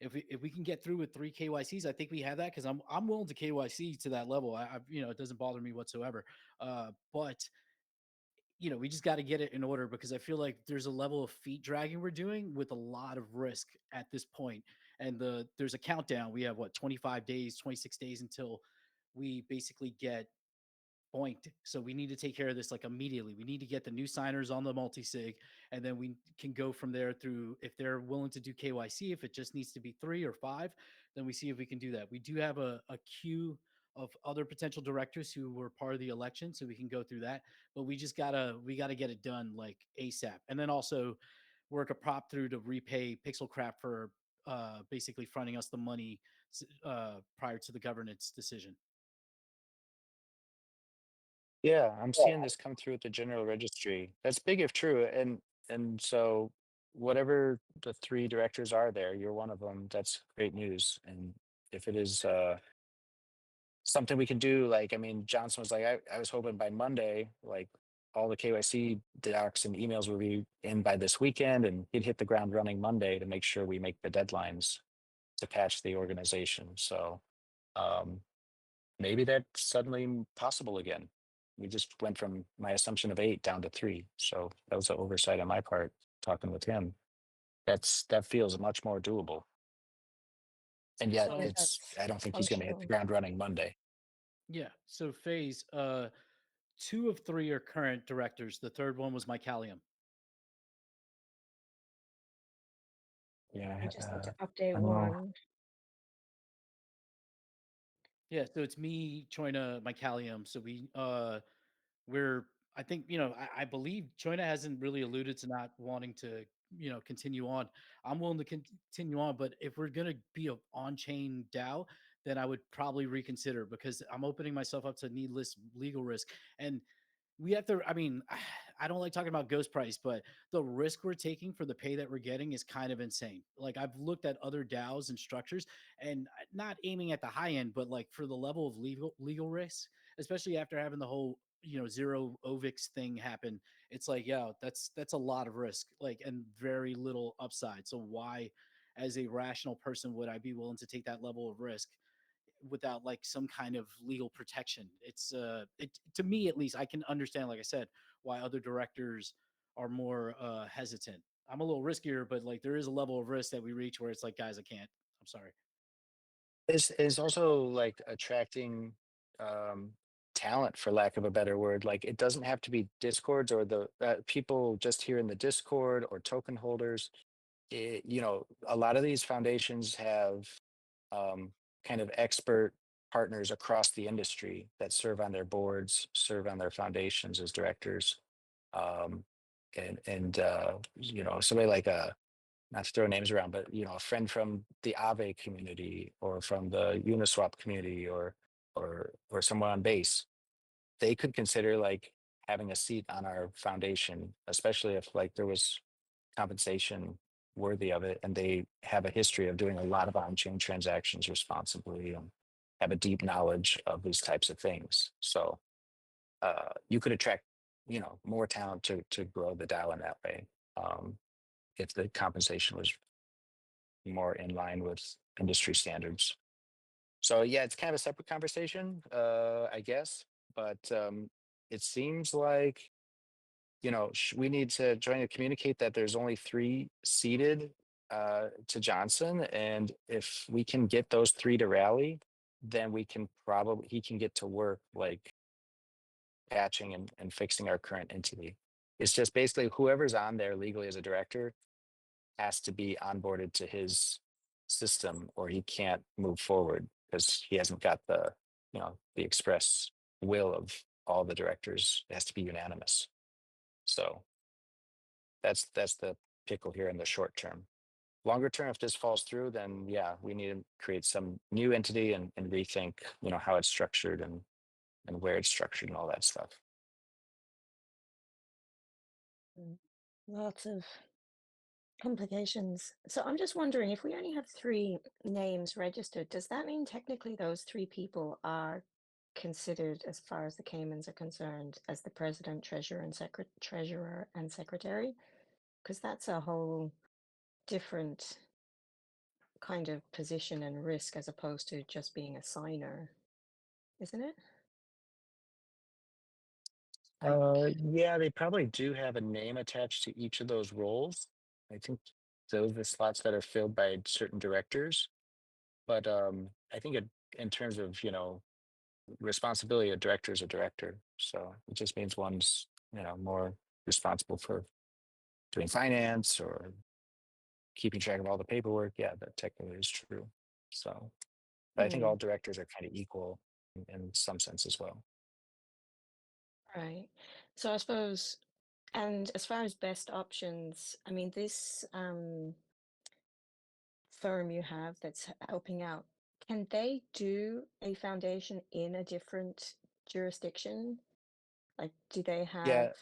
if we can get through with 3 KYCs, I think we have that, because I'm willing to KYC to that level. It doesn't bother me whatsoever. But we just got to get it in order, because I feel like there's a level of feet dragging we're doing with a lot of risk at this point. And there's a countdown. We have what, 25 days, 26 days until we basically get boinked. So we need to take care of this like immediately. We need to get the new signers on the multi-sig, and then we can go from there through, if they're willing to do KYC, if it just needs to be 3 or 5, then we see if we can do that. We do have a queue of other potential directors who were part of the election, so we can go through that. But we gotta get it done like ASAP. And then also work a prop through to repay Pixelcraft for basically fronting us the money prior to the governance decision. Yeah, I'm seeing this come through at the general registry. That's big if true. And so whatever the 3 directors are there, you're one of them. That's great news. And if it is something we can do, like, I mean, Johnson was like, I was hoping by Monday, like all the KYC docs and emails will be in by this weekend, and he'd hit the ground running Monday to make sure we make the deadlines to patch the organization. So um, maybe that's suddenly possible again. We just went from my assumption of 8 down to 3. So that was an oversight on my part talking with him. That feels much more doable. And yet So it's, that's I don't think he's going to hit the functional. ground running Monday. Yeah. So phase 2 of 3 are current directors. The third one was Mike Callium. Yeah. I just need to update I know. one. Yeah. So it's me, Choina, Mike Callium. So we're I think I believe Choina hasn't really alluded to not wanting to continue on. I'm willing to continue on, but if we're gonna be a on-chain DAO, then I would probably reconsider, because I'm opening myself up to needless legal risk. And we have to, I mean, I don't like talking about ghost price, but the risk we're taking for the pay that we're getting is kind of insane. Like, I've looked at other DAOs and structures, and not aiming at the high end, but like for the level of legal risk, especially after having the whole zero ovix thing happen. It's like, yeah, that's a lot of risk, like, and very little upside. So why, as a rational person, would I be willing to take that level of risk without like some kind of legal protection? It's to me, at least, I can understand, like I said, why other directors are more hesitant. I'm a little riskier, but like there is a level of risk that we reach where it's like, guys, I can't. I'm sorry. Is also like attracting um, talent, for lack of a better word. Like, it doesn't have to be discords or the people just here in the Discord or token holders. A lot of these foundations have um, kind of expert partners across the industry that serve on their boards, serve on their foundations as directors. Um, and somebody like not to throw names around, but a friend from the Aave community or from the Uniswap community or someone on base, they could consider like having a seat on our foundation, especially if like there was compensation worthy of it, and they have a history of doing a lot of on-chain transactions responsibly and have a deep knowledge of these types of things. So you could attract more talent to grow the DAO in that way, if the compensation was more in line with industry standards. So yeah, it's kind of a separate conversation, I guess. But it seems like we need to join to communicate that there's only 3 seated to Johnson, and if we can get those 3 to rally, then he can get to work like patching and fixing our current entity. It's just basically whoever's on there legally as a director has to be onboarded to his system or he can't move forward because he hasn't got the, the express will of all the directors. It has to be unanimous. So that's the pickle here in the short term. Longer term, if this falls through, then yeah, we need to create some new entity and rethink, how it's structured and where it's structured and all that stuff. Lots of complications. So I'm just wondering, if we only have 3 names registered, does that mean technically those 3 people are considered, as far as the Caymans are concerned, as the president, treasurer, and secretary? Because that's a whole different kind of position and risk as opposed to just being a signer, isn't it? Yeah, they probably do have a name attached to each of those roles. I think those are the slots that are filled by certain directors. But I think in terms of, responsibility, a director is a director. So it just means one's, more responsible for doing finance or keeping track of all the paperwork. Yeah, that technically is true. So but I think all directors are kind of equal in some sense as well. Right. So I suppose, and as far as best options, I mean, this firm you have that's helping out, can they do a foundation in a different jurisdiction? Like, do they Yeah, have,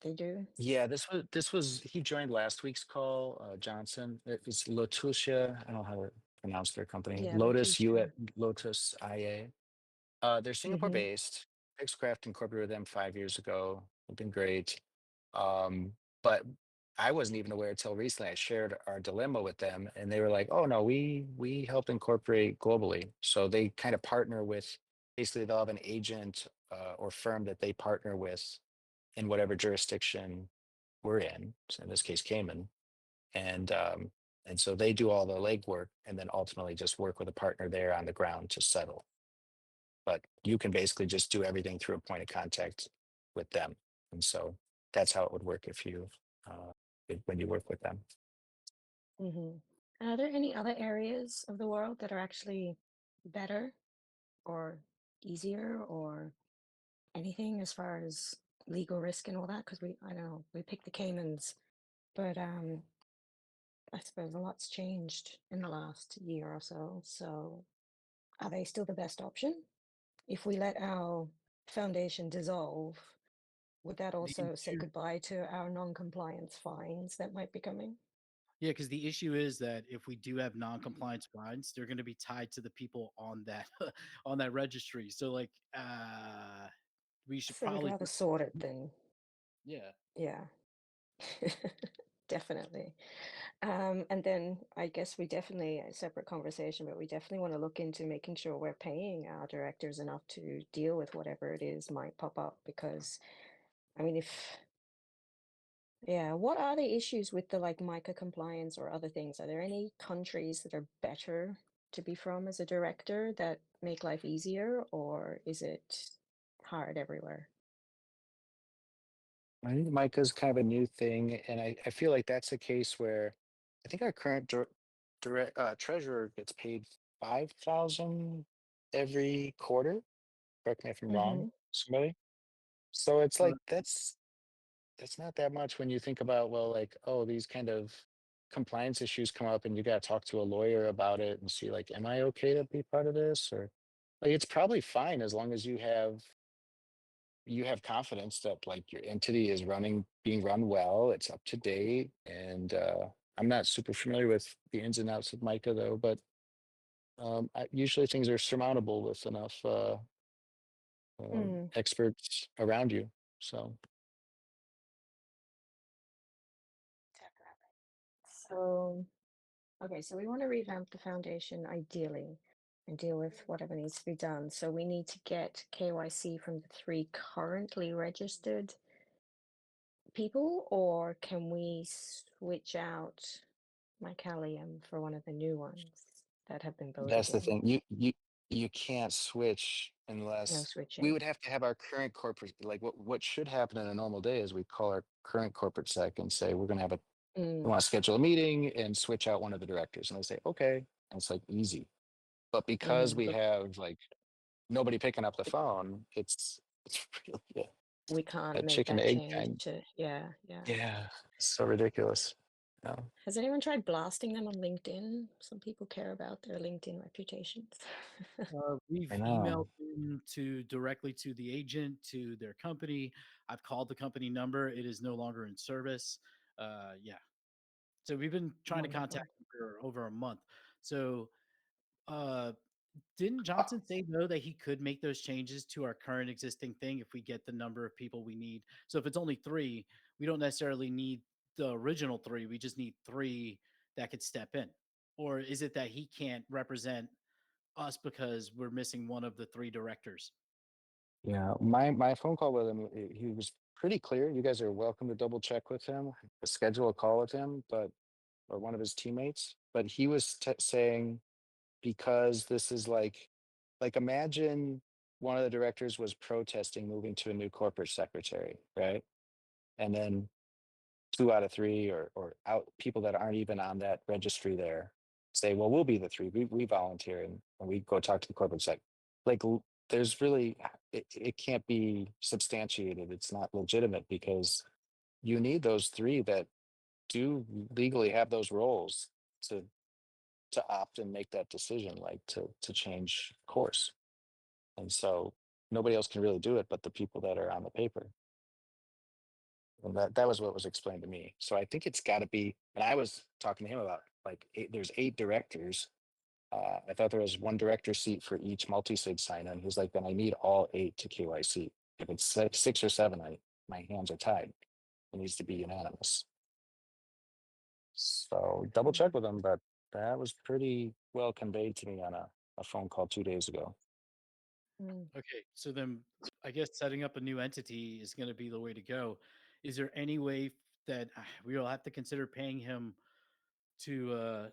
they do? yeah. This was he joined last week's call. Johnson. It's Lotusia. I don't know how to pronounce their company. Yeah, Lotus U Letitia. Lotus IA. They're Singapore Mm-hmm. based. Xcraft incorporated with them 5 years ago. They've been great. But I wasn't even aware until recently. I shared our dilemma with them, and they were like, "Oh no, we help incorporate globally." So they kind of partner with. Basically, they'll have an agent or firm that they partner with in whatever jurisdiction we're in. So in this case, Cayman, and so they do all the legwork, and then ultimately just work with a partner there on the ground to settle. But you can basically just do everything through a point of contact with them, and so that's how it would work if you when you work with them. Mm-hmm. Are there any other areas of the world that are actually better or easier or anything as far as legal risk and all that? Because I don't know, we picked the Caymans, but I suppose a lot's changed in the last year or so. So are they still the best option? If we let our foundation dissolve, would that The also say issue, goodbye to our non-compliance fines that might be coming? yeah, because the issue is that if we do have non-compliance fines, they're going to be tied to the people on that on that registry. So like, we should So we'd probably, rather sort it than, yeah. yeah, definitely. And then I guess we definitely, a separate conversation, but we definitely want to look into making sure we're paying our directors enough to deal with whatever it is might pop up. Because, I mean, yeah, what are the issues with the like MICA compliance or other things? Are there any countries that are better to be from as a director that make life easier, or is it hard everywhere? I think MICA's kind of a new thing, and I feel like that's a case where I think our current direct treasurer gets paid 5,000 every quarter. Correct me if I'm wrong, Mm-hmm. somebody. So it's Uh, like that's not that much when you think about, well, like, oh, these kind of compliance issues come up and you got to talk to a lawyer about it and see, like, am I okay to be part of this? Or like, it's probably fine as long as you have confidence that like your entity is being run well, it's up to date. And I'm not super familiar with the ins and outs of MICA though, but usually things are surmountable with enough Mm, experts around you. So definitely. So, okay, so we want to revamp the foundation ideally and deal with whatever needs to be done. So we need to get KYC from the 3 currently registered people, or can we switch out Mycalium for one of the new ones that have been voted that's the in? thing. You can't switch No unless we switching. would have to have our current corporate, like what should happen in a normal day is we call our current corporate sec and say we're going to have a Mm. want to schedule a meeting and switch out one of the directors. And they say, okay. And it's like easy. But because we Mm. have like nobody picking up the phone, it's really We a can't make chicken that egg change kind. to, yeah. Yeah, it's so ridiculous. No, Has anyone tried blasting them on LinkedIn? Some people care about their LinkedIn reputations. We've I know. emailed them to directly to the agent, to their company. I've called the company number. It is no longer in service. Yeah. So we've been trying to Wonderful. contact them for over a month. So uh didn't Johnson say though that he could make those changes to our current existing thing if we get the number of people we need? So if it's only three, we don't necessarily need the original three. We just need three that could step in. Or is it that he can't represent us because we're missing one of the three directors? Yeah, my phone call with him, he was pretty clear. You guys are welcome to double check with him, schedule a call with him, but or one of his teammates. But he was saying because this is like imagine one of the directors was protesting moving to a new corporate secretary, right? And then two out of three or out people that aren't even on that registry there say, well, we'll be the three. We volunteer and we go talk to the corporate sec. Like there's really it can't be substantiated. It's not legitimate because you need those three that do legally have those roles to to opt and make that decision, like to change course. And so nobody else can really do it but the people that are on the paper. And that was what was explained to me. So I think it's got to be. And I was talking to him about like there's 8 directors. I thought there was one director seat for each multi-sig sign-in. He's like, then I need all 8 to KYC. If it's six or seven, my hands are tied. It needs to be unanimous. So double check with him, but that was pretty well conveyed to me on a phone call 2 days ago. Mm. Okay, so then I guess setting up a new entity is going to be the way to go. Is there any way that we will have to consider paying him to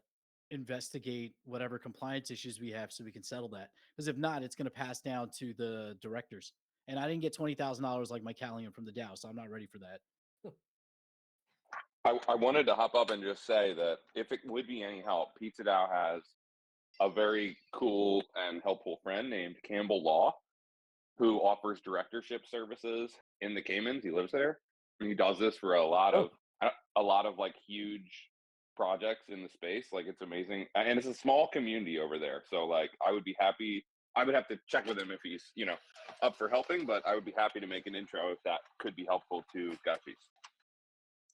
investigate whatever compliance issues we have so we can settle that? Because if not, it's going to pass down to the directors. And I didn't get $20,000 like Mike Callion from the DAO, so I'm not ready for that. I wanted to hop up and just say that if it would be any help, PizzaDAO has a very cool and helpful friend named Campbell Law, who offers directorship services in the Caymans. He lives there, and he does this for Oh, a lot of like huge projects in the space. Like it's amazing, and it's a small community over there. So like I would be happy. I would have to check with him if he's up for helping, but I would be happy to make an intro if that could be helpful to Gutchies.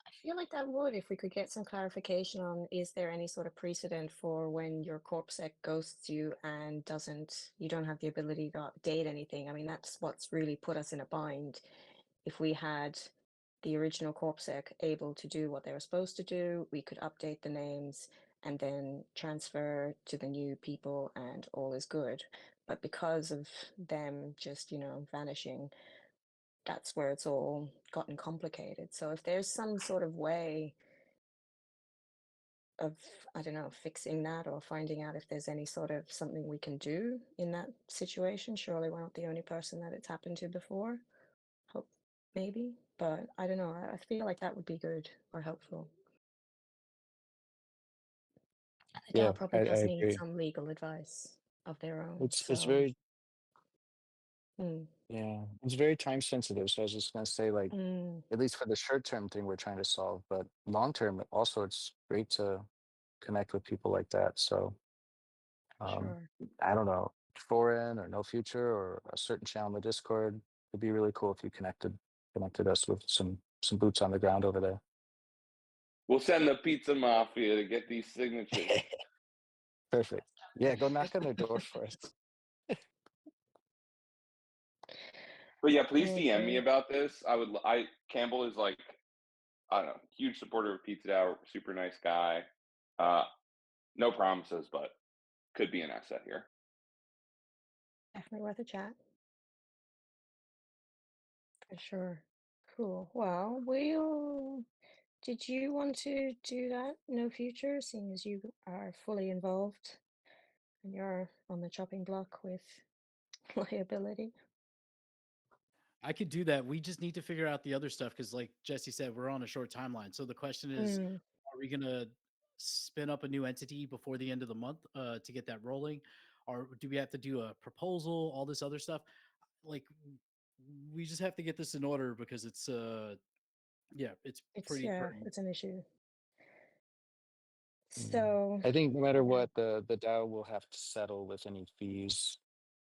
I feel like that would, if we could get some clarification on, is there any sort of precedent for when your corpsec ghosts you and you don't have the ability to update anything? I mean, that's what's really put us in a bind. If we had the original corpsec able to do what they were supposed to do, we could update the names and then transfer to the new people and all is good. But because of them just, vanishing, that's where it's all gotten complicated. So if there's some sort of way of, I don't know, fixing that or finding out if there's any sort of something we can do in that situation, surely we're not the only person that it's happened to before. Hope maybe, but I don't know. I feel like that would be good or helpful. The yeah, DAO I probably does need agree. some legal advice of their own. It's So, very mm, yeah, it's very time sensitive. So I was just gonna say like mm, at least for the short term thing we're trying to solve, but long term also it's great to connect with people like that. So um sure. I don't know, foreign or no future or a certain channel in the Discord. It'd be really cool if you connected us with some boots on the ground over there. We'll send the pizza mafia to get these signatures. Perfect. Yeah, go knock on their door for us. But yeah, please DM me Okay. about this. Campbell is like, I don't know, huge supporter of PizzaDAO, super nice guy. No promises, but could be an asset here. Definitely worth a chat. For sure. Cool. Well, did you want to do that no future, seeing as you are fully involved and you're on the chopping block with liability? I could do that. We just need to figure out the other stuff because, like Jesse said, we're on a short timeline. So the question is, Mm. Are we gonna spin up a new entity before the end of the month to get that rolling, or do we have to do a proposal? All this other stuff, like we just have to get this in order because it's yeah, it's It's pretty yeah, pertinent. it's an issue. Mm. So I think no matter yeah, what, the DAO will have to settle with any fees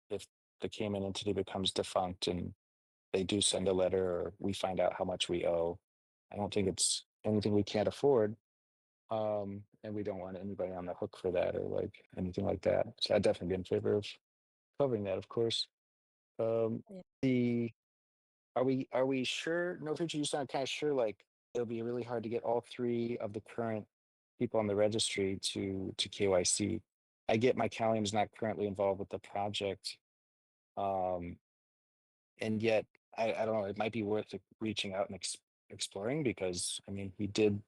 if the Cayman entity becomes defunct and they do send a letter or we find out how much we owe. I don't think it's anything we can't afford. And we don't want anybody on the hook for that or like anything like that. So I'd definitely be in favor of covering that, of course. yeah. The are we sure? No, future, you sound kind of sure like it'll be really hard to get all three of the current people on the registry to KYC. I get my Callium's not currently involved with the project. Um, and yet I don't know, it might be worth reaching out and exploring because I mean he did,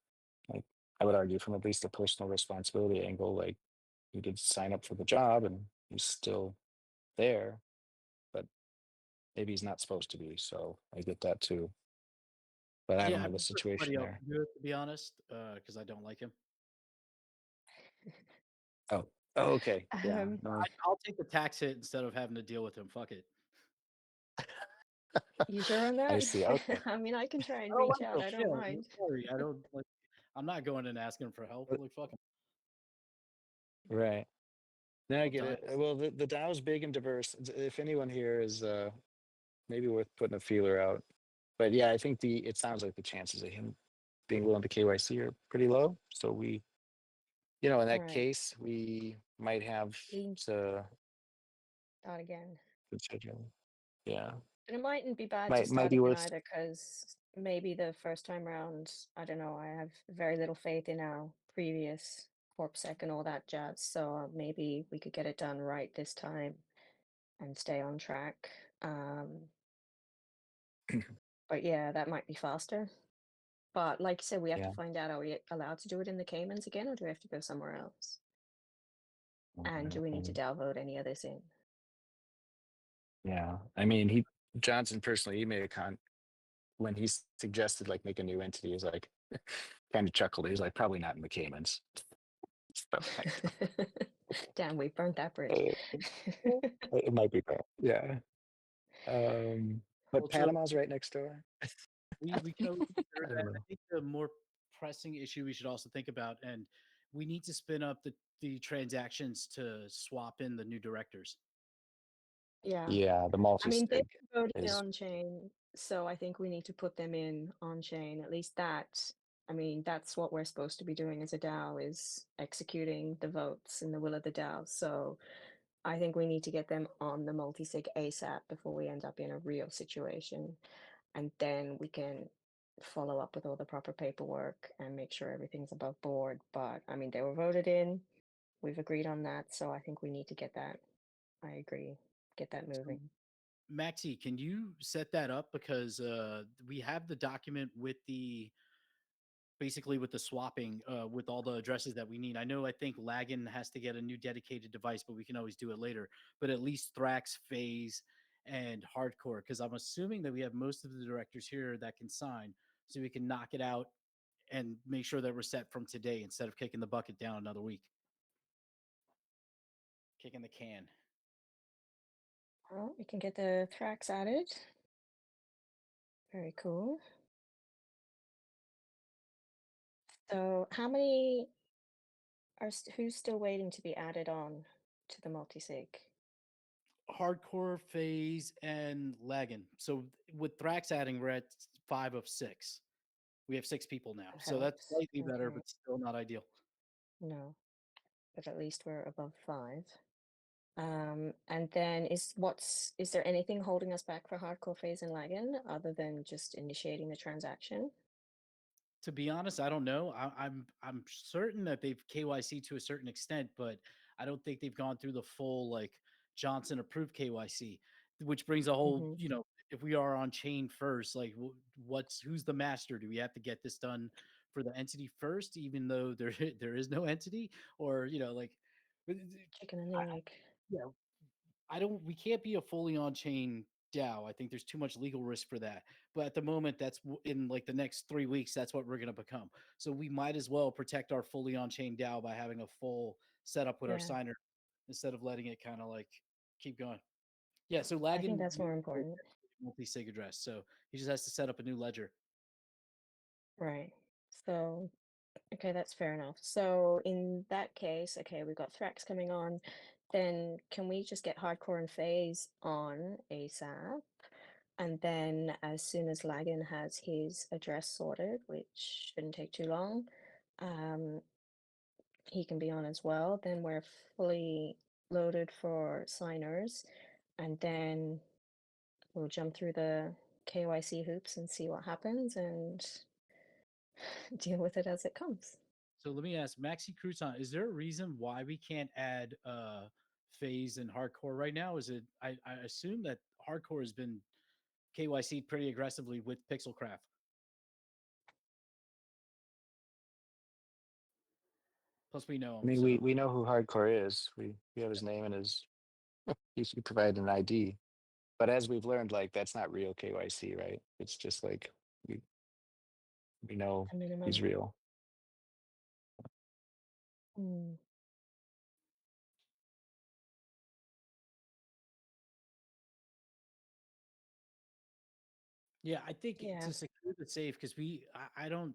like, I would argue from at least a personal responsibility angle, like he did sign up for the job and he's still there, but maybe he's not supposed to be. So I get that too. But I don't Yeah, I know the prefer situation somebody else there. to do it, to be honest, because I don't like him. Oh, oh, okay. Yeah. Um, No. I'll take the tax hit instead of having to deal with him. Fuck it. you sure on I that? see. Okay. I mean, I can try and I don't reach like out. him. I Yeah, don't I'm mind. sorry. I don't like. I'm not going and asking for help. Like fuck him. Right. No, I I'll get die. it. Well, the DAO is big and diverse. If anyone here is maybe worth putting a feeler out. But yeah, I think it sounds like the chances of him being willing to KYC are pretty low. So in that Right. case, we might have Lean to start again. consider. Yeah, And it mightn't be bad to might start be again worth. either, because maybe the first time round, I don't know, I have very little faith in our previous corpsec and all that jazz. So maybe we could get it done right this time and stay on track. But yeah, that might be faster. But like you said, we have to Yeah. find out, are we allowed to do it in the Caymans again, or do we have to go somewhere else? And do we need to Mhm. download any others in? Yeah. I mean, Johnson personally, he made a when he suggested like make a new entity. He's like, kind of chuckled. He's like, probably not in the Caymans. So, Damn, we burnt that bridge. uh, it might be bad. Yeah. Well, But Panama's right next door. we can always consider I don't that. know. I think the more pressing issue we should also think about, and we need to spin up the transactions to swap in the new directors. Yeah. Yeah, the I mean, they've multi-sig been voting is. on chain, so I think we need to put them in on chain. At least that, I mean, that's what we're supposed to be doing as a DAO, is executing the votes in the will of the DAO. So I think we need to get them on the multi-sig ASAP before we end up in a real situation. And then we can follow up with all the proper paperwork and make sure everything's above board. But I mean, they were voted in. We've agreed on that. So I think we need to get that. I agree. Get that So, moving. Maxi, can you set that up because we have the document with the basically with the swapping with all the addresses that we need. I think Lagan has to get a new dedicated device, but we can always do it later. But at least Thrax, Phase, and Hardcore, because I'm assuming that we have most of the directors here that can sign, so we can knock it out and make sure that we're set from today instead of kicking the bucket down another week, kicking the can. Well, we can get the tracks added. Very cool. So how many are who's still waiting to be added on to the multi-sig? Hardcore, Phase, and Lagan. So with Thrax adding, we're at 5 of 6. We have 6 people now, That so that's helps. slightly better, Okay. but still not ideal. No, but at least we're above 5. And then is there anything holding us back for hardcore phase and lagging other than just initiating the transaction? To be honest, I don't know. I'm certain that they've KYC to a certain extent, but I don't think they've gone through the full like Johnson approved KYC, which brings a whole, Mm-hmm. if we are on chain first, like who's the master? Do we have to get this done for the entity first, even though there there is no entity, or like, but Chicken and the egg. yeah, we can't be a fully on chain DAO. I think there's too much legal risk for that. But at the moment, in like the next 3 weeks, that's what we're going to become. So we might as well protect our fully on chain DAO by having a full setup with our Yeah, signer instead of letting it kind of like keep going. Yeah. So I think Lagan that's more important. multi-sig address. So he just has to set up a new ledger. Right. So, okay, that's fair enough. So in that case, okay, we've got Thrax coming on. Then can we just get Hardcore and Phase on ASAP? And then as soon as Lagan has his address sorted, which shouldn't take too long, um, he can be on as well. Then we're fully loaded for signers, and then we'll jump through the KYC hoops and see what happens and deal with it as it comes. So let me ask Maxi Crouton, is there a reason why we can't add phase and hardcore right now? Is it I assume that hardcore has been KYC'd pretty aggressively with Pixelcraft. Plus we know I him. mean, So we know who Hardcore is. We have his name and his. He provided an ID, but as we've learned, like that's not real KYC, right? It's just like we we know A minimum. he's real. Mm, yeah, I think yeah, to secure the safe, because I don't,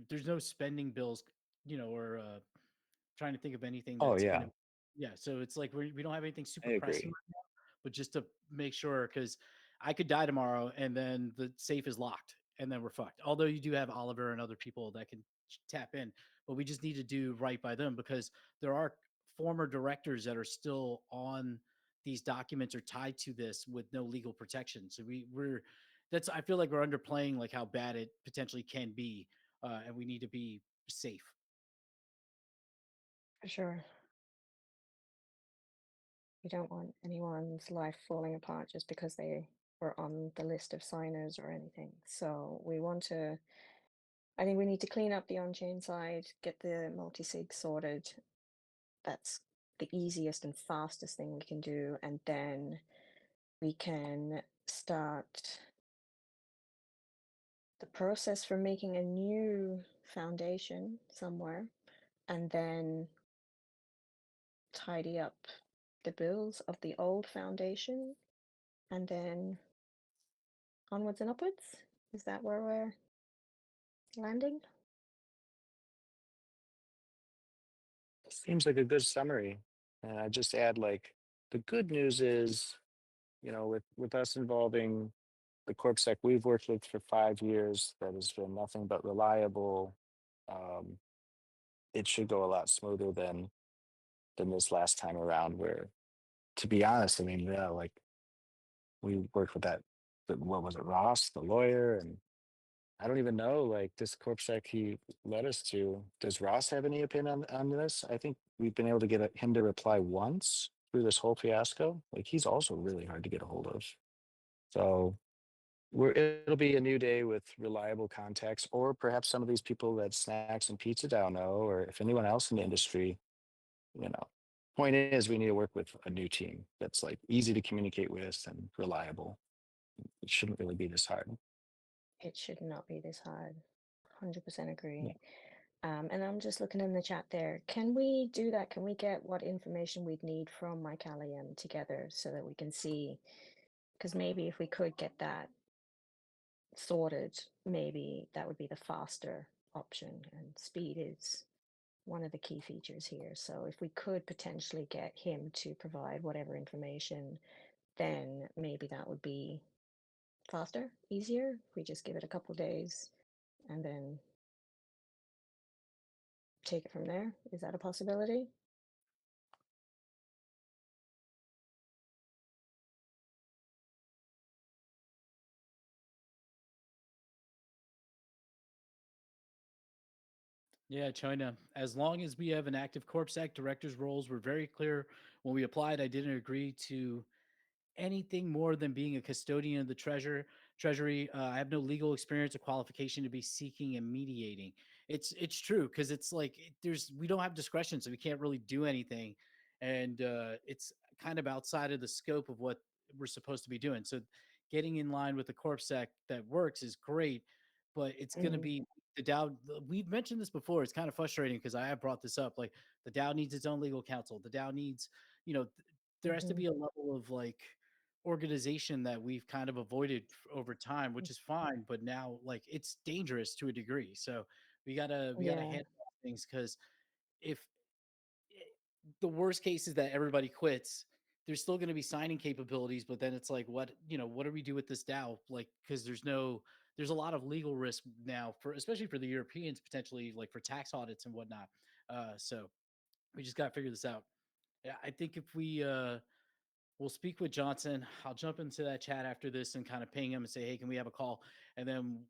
there's no spending bills, or trying to think of anything Oh that's yeah, gonna, yeah. So it's like we don't have anything I super pressing, agree. but just to make sure, because I could die tomorrow and then the safe is locked and then we're fucked. Although you do have Oliver and other people that can tap in, but we just need to do right by them because there are former directors that are still on these documents or tied to this with no legal protection. So we're that's I feel like we're underplaying like how bad it potentially can be, and we need to be safe. for sure. We don't want anyone's life falling apart just because they were on the list of signers or anything. So we want to, I think we need to clean up the on-chain side, get the multi-sig sorted. That's the easiest and fastest thing we can do. And then we can start the process for making a new foundation somewhere and then tidy up the bills of the old foundation and then onwards and upwards. Is that where we're landing? Seems like a good summary. And I just add like the good news is, with us involving the corpsec we've worked with for 5 years, that has been nothing but reliable. Um, it should go a lot smoother than this last time around. Where, to be honest, I mean, yeah, like we worked with what was it, Ross, the lawyer, and I don't even know, like this corpsec he led us to. Does Ross have any opinion on this? I think we've been able to get him to reply once through this whole fiasco. Like he's also really hard to get a hold of. So it'll be a new day with reliable contacts, or perhaps some of these people that Snacks and Pizza DAO know, or if anyone else in the industry, you know. Point is, we need to work with a new team that's like easy to communicate with and reliable. It shouldn't really be this hard. It should not be this hard. 100% Yeah. agree. And I'm just looking in the chat there. Can we do that? Can we get what information we'd need from Mycalium together so that we can see? Because maybe if we could get that sorted, maybe that would be the faster option. And speed is one of the key features here. So if we could potentially get him to provide whatever information, then maybe that would be faster, easier. If we just give it a couple days and then take it from there. Is that a possibility? Yeah, China. As long as we have an active Corps Act, directors' roles were very clear. When we applied, I didn't agree to anything more than being a custodian of the treasury. I have no legal experience or qualification to be seeking and mediating. It's true because it's like we don't have discretion, so we can't really do anything, and it's kind of outside of the scope of what we're supposed to be doing. So getting in line with the corp sec that works is great, but it's going to Mm, be the DAO. We've mentioned this before. It's kind of frustrating because I have brought this up. Like the DAO needs its own legal counsel. The DAO needs, there has to mhm. be a level of like organization that we've kind of avoided over time, which is fine. But now, like, it's dangerous to a degree. So we gotta Yeah, handle things because if the worst case is that everybody quits, there's still going to be signing capabilities, but then it's like, what do we do with this DAO? Like, because there's a lot of legal risk now for, especially for the Europeans, potentially like for tax audits and whatnot. So we just got to figure this out. Yeah, I think if we'll speak with Johnson. I'll jump into that chat after this and kind of ping him and say, hey, can we have a call? And then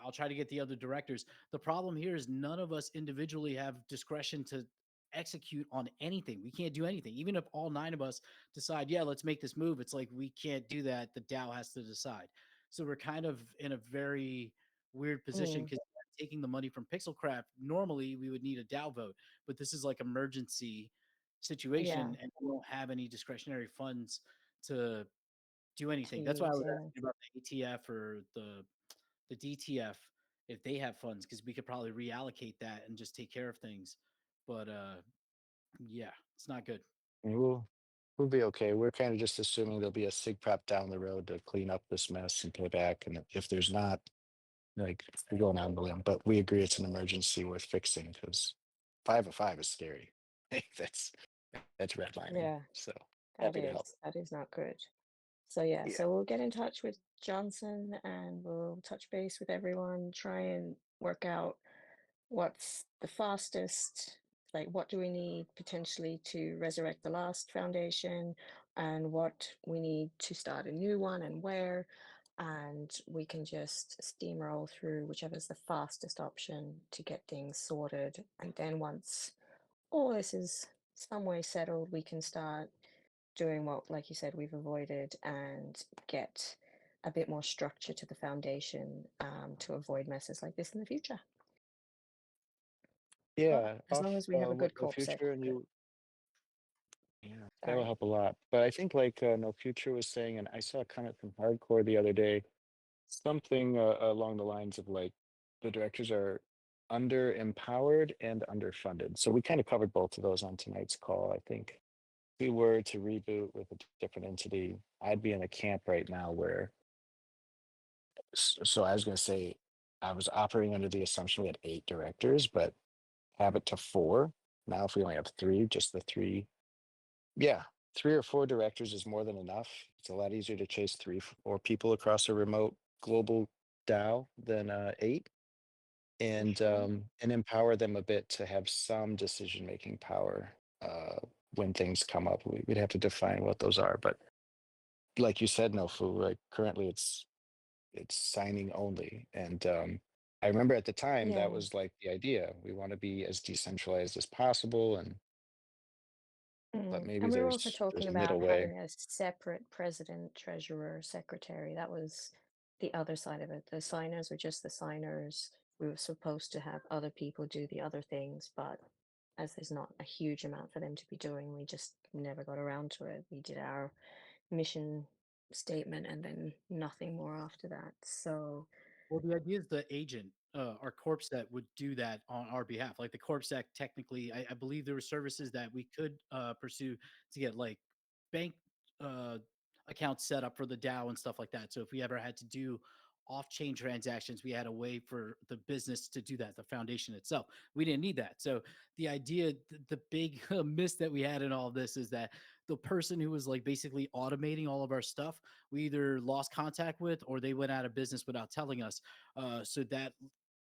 I'll try to get the other directors. The problem here is none of us individually have discretion to execute on anything. We can't do anything. Even if all 9 of us decide, yeah, let's make this move, it's like we can't do that. The DAO has to decide. So we're kind of in a very weird position mm, because taking the money from Pixelcraft, normally we would need a DAO vote, but this is like emergency yeah. situation and we don't have any discretionary funds to do To anything. That's why I use, was yeah. asking about the ATF or the DTF if they have funds because we could probably reallocate that and just take care of things. But yeah, it's not good. And we'll be okay. We're kind of just assuming there'll be a sig prep down the road to clean up this mess and pay back. And if there's not, like we're going out on the limb, but we agree it's an emergency worth fixing because 5 of 5 is scary. That's redlining. Yeah, So that happy to is. help. That is not good. So yeah, Yeah. so we'll get in touch with Johnson and we'll touch base with everyone, try and work out what's the fastest, like what do we need potentially to resurrect the last foundation and what we need to start a new one and where. And we can just steamroll through whichever's the fastest option to get things sorted. And then once all this is some way settled, we can start doing what, like you said, we've avoided and get a bit more structure to the foundation to avoid messes like this in the future. But Yeah. as Off long as we have a what good no corp sec, future and we're good. you yeah, that'll Sorry. help a lot. But I think like No Future was saying, and I saw a comment from Hardcore the other day, something along the lines of like the directors are under empowered and underfunded. So we kind of covered both of those on tonight's call. I think if we were to reboot with a different entity, I'd be in a camp right now where so I was going to say I was operating under the assumption we had 8 directors, but have it to 4. Now, if we only have 3, just the 3, yeah, 3 or 4 directors is more than enough. It's a lot easier to chase 3 or 4 people across a remote global DAO than 8, For sure. and empower them a bit to have some decision making power when things come up. We'd have to define what those are, but like you said, no fool. Like currently, it's signing only, and I remember at the time that Yeah. was like the idea. We want to be as decentralized as possible, and but maybe And we were also there's talking a about middle way. having a separate president, treasurer, secretary. That was the other side of it. The signers were just the signers. We were supposed to have other people do the other things, but as there's not a huge amount for them to be doing, we just never got around to it. We did our mission statement and then nothing more after that. So, Well, the idea is the agent, our corp set would do that on our behalf. Like the corp sec, technically, I believe there were services that we could pursue to get like bank uh, accounts set up for the DAO and stuff like that. So if we ever had to do off-chain transactions, we had a way for the business to do that. The foundation itself, we didn't need that. So the idea, the big miss that we had in all of this is that the person who was like basically automating all of our stuff we either lost contact with or they went out of business without telling us. So that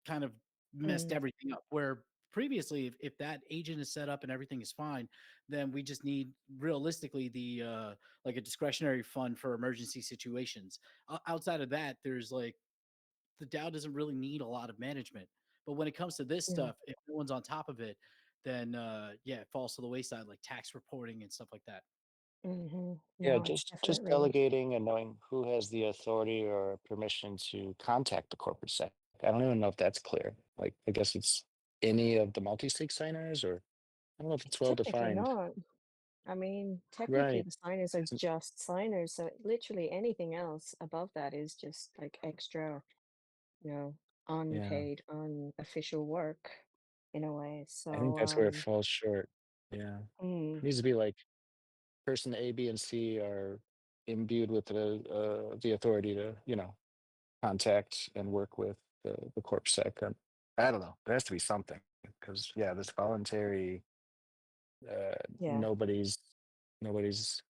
kind of messed mm, everything up. Where previously, if that agent is set up and everything is fine, then we just need realistically the like a discretionary fund for emergency situations. Outside of that, there's like the DAO doesn't really need a lot of management. But when it comes to this yeah. stuff, if no one's on top of it, then yeah, it falls to the wayside, like tax reporting and stuff like that. Yeah, No, it's just definitely. delegating and knowing who has the authority or permission to contact the corporate sec. I don't even know if that's clear. Like, I guess it's any of the multi-sig signers, or I don't know if it's It's well technically defined. not. I mean, technically Right. the signers are So- just signers, so literally anything else above that is just like extra, you know, Yeah. unpaid, unofficial work in a way. I think So, that's where it falls short. Yeah. mm, Needs to be like person A, B, and C are imbued with the authority to, contact and work with the corp sec. I don't know. There has to be something because yeah, this voluntary uh, yeah, nobody's nobody's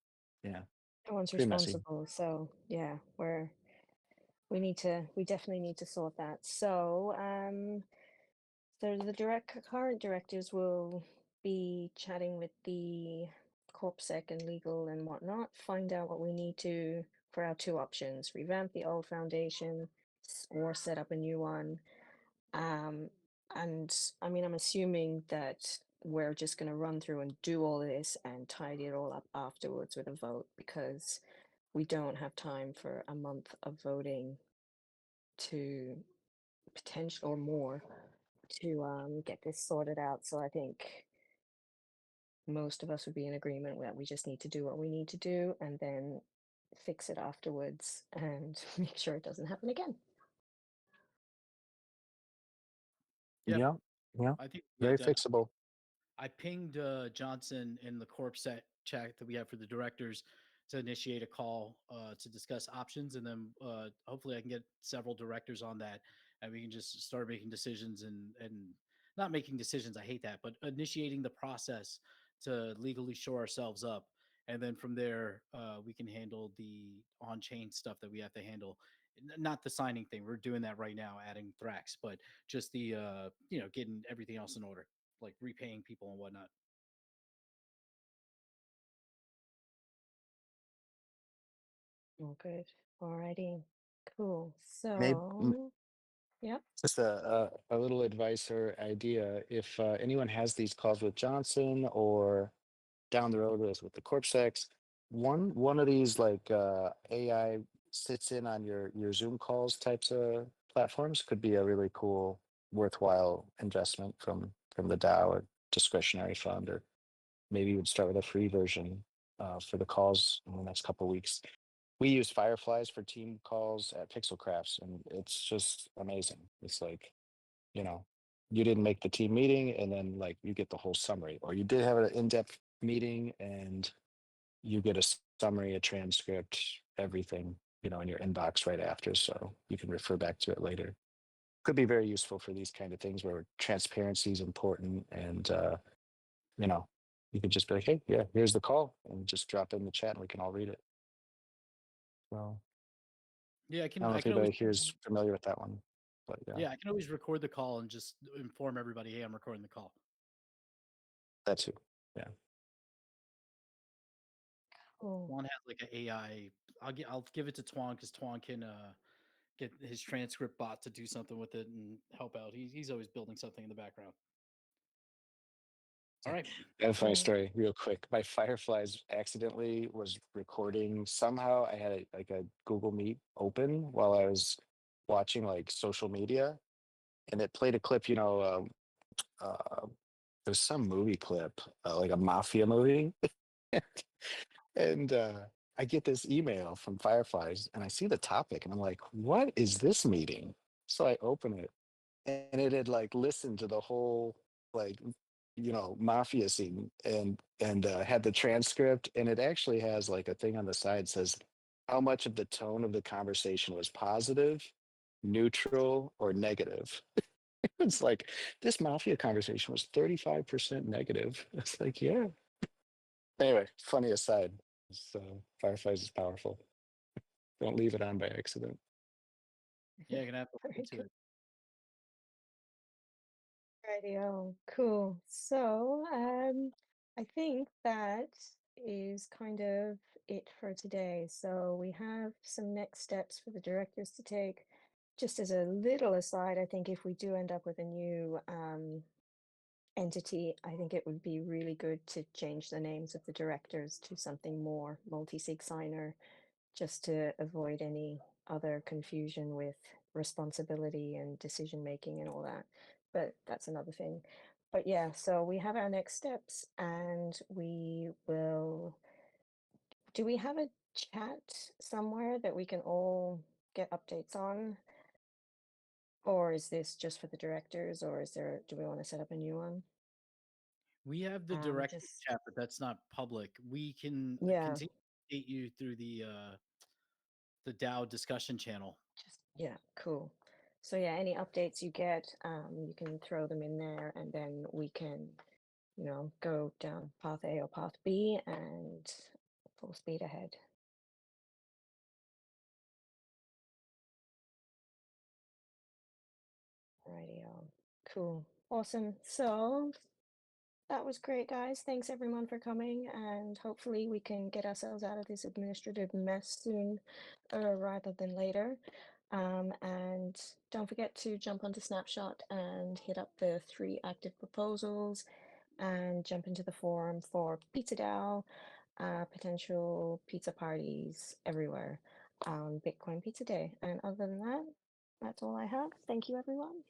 yeah, no one's pretty messy. responsible. So, yeah, we definitely need to sort that. So, so the current directors will be chatting with the corpsec and legal and whatnot, find out what we need to for our two options: revamp the old foundation or set up a new one. Um, and I mean, I'm assuming that we're just going to run through and do all of this and tidy it all up afterwards with a vote because we don't have time for a month of voting to potential or more to get this sorted out. So I think most of us would be in agreement that we just need to do what we need to do and then fix it afterwards and make sure it doesn't happen again. Yep. Yeah, yeah, I think very that fixable. I pinged Johnson in the corp set chat that we have for the directors to initiate a call to discuss options, and then hopefully I can get several directors on that, and we can just start making decisions and not making decisions. I hate that, but initiating the process to legally shore ourselves up, and then from there we can handle the on-chain stuff that we have to handle. Not the signing thing. We're doing that right now, adding Thrax, but just the getting everything else in order, like repaying people and whatnot. Oh, good. Alrighty. Cool. Maybe So, yep. just a little advice or idea. If anyone has these calls with Johnson or down the road with the corpsex, one of these like AI sits in on your Zoom calls types of platforms could be a really cool, worthwhile investment from the DAO or discretionary fund, or maybe you would start with a free version for the calls in the next couple of weeks. We use Fireflies for team calls at Pixel Crafts, and it's just amazing. It's like, you know, you didn't make the team meeting, and then like you get the whole summary, or you did have an in-depth meeting, and you get a summary, a transcript, everything, in your inbox right after, so you can refer back to it later. Could be very useful for these kind of things where transparency is important, and you know, you could just be like, hey, yeah, here's the call, and just drop it in the chat, and we can all read it. So Yeah, I don't know I if can always anybody here is familiar with that one, but yeah, yeah, I can always record the call and just inform everybody, hey, I'm recording the call. that too. Yeah. Cool. Twan has like an AI. I'll give it to Twan because Twan can get his transcript bot to do something with it and help out. He's always building something in the background. All right. I have a funny Cool. story, real quick. My Fireflies accidentally was recording. Somehow I had like a Google Meet open while I was watching like social media, and it played a clip. There's some movie clip, like a mafia movie, and I get this email from Fireflies, and I see the topic, and I'm like, "What is this meeting?" So I open it, and it had like listened to the whole like mafia scene, and had the transcript, and it actually has like a thing on the side says how much of the tone of the conversation was positive, neutral, or negative. It's like this mafia conversation was 35% negative. It's like, yeah. Anyway, funny aside. So Fireflies is powerful. Don't leave it on by accident. Yeah, gonna have to look Very into good. it. Radio. Cool. So, I think that is kind of it for today. So we have some next steps for the directors to take. Just as a little aside, I think if we do end up with a new entity, I think it would be really good to change the names of the directors to something more multi-sig signer, just to avoid any other confusion with responsibility and decision making and all that. But that's another thing. But yeah, so we have our next steps, and we will. Do we have a chat somewhere that we can all get updates on? Or is this just for the directors, or do we want to set up a new one? We have the direct Just chat, but that's not public. We can yeah, continue to update you through the DAO discussion channel. yeah, cool. So yeah, any updates you get, you can throw them in there, and then we can, go down path A or path B and full speed ahead. Alrighty, cool, awesome. So that was great, guys. Thanks everyone for coming, and hopefully we can get ourselves out of this administrative mess soon, rather than later. And don't forget to jump onto Snapshot and hit up the 3 active proposals, and jump into the forum for PizzaDAO, potential pizza parties everywhere on Bitcoin Pizza Day. And other than that, that's all I have. Thank you, everyone,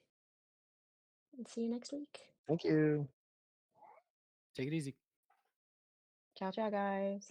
and see you next week. Thank you. Take it easy. Ciao, ciao, guys.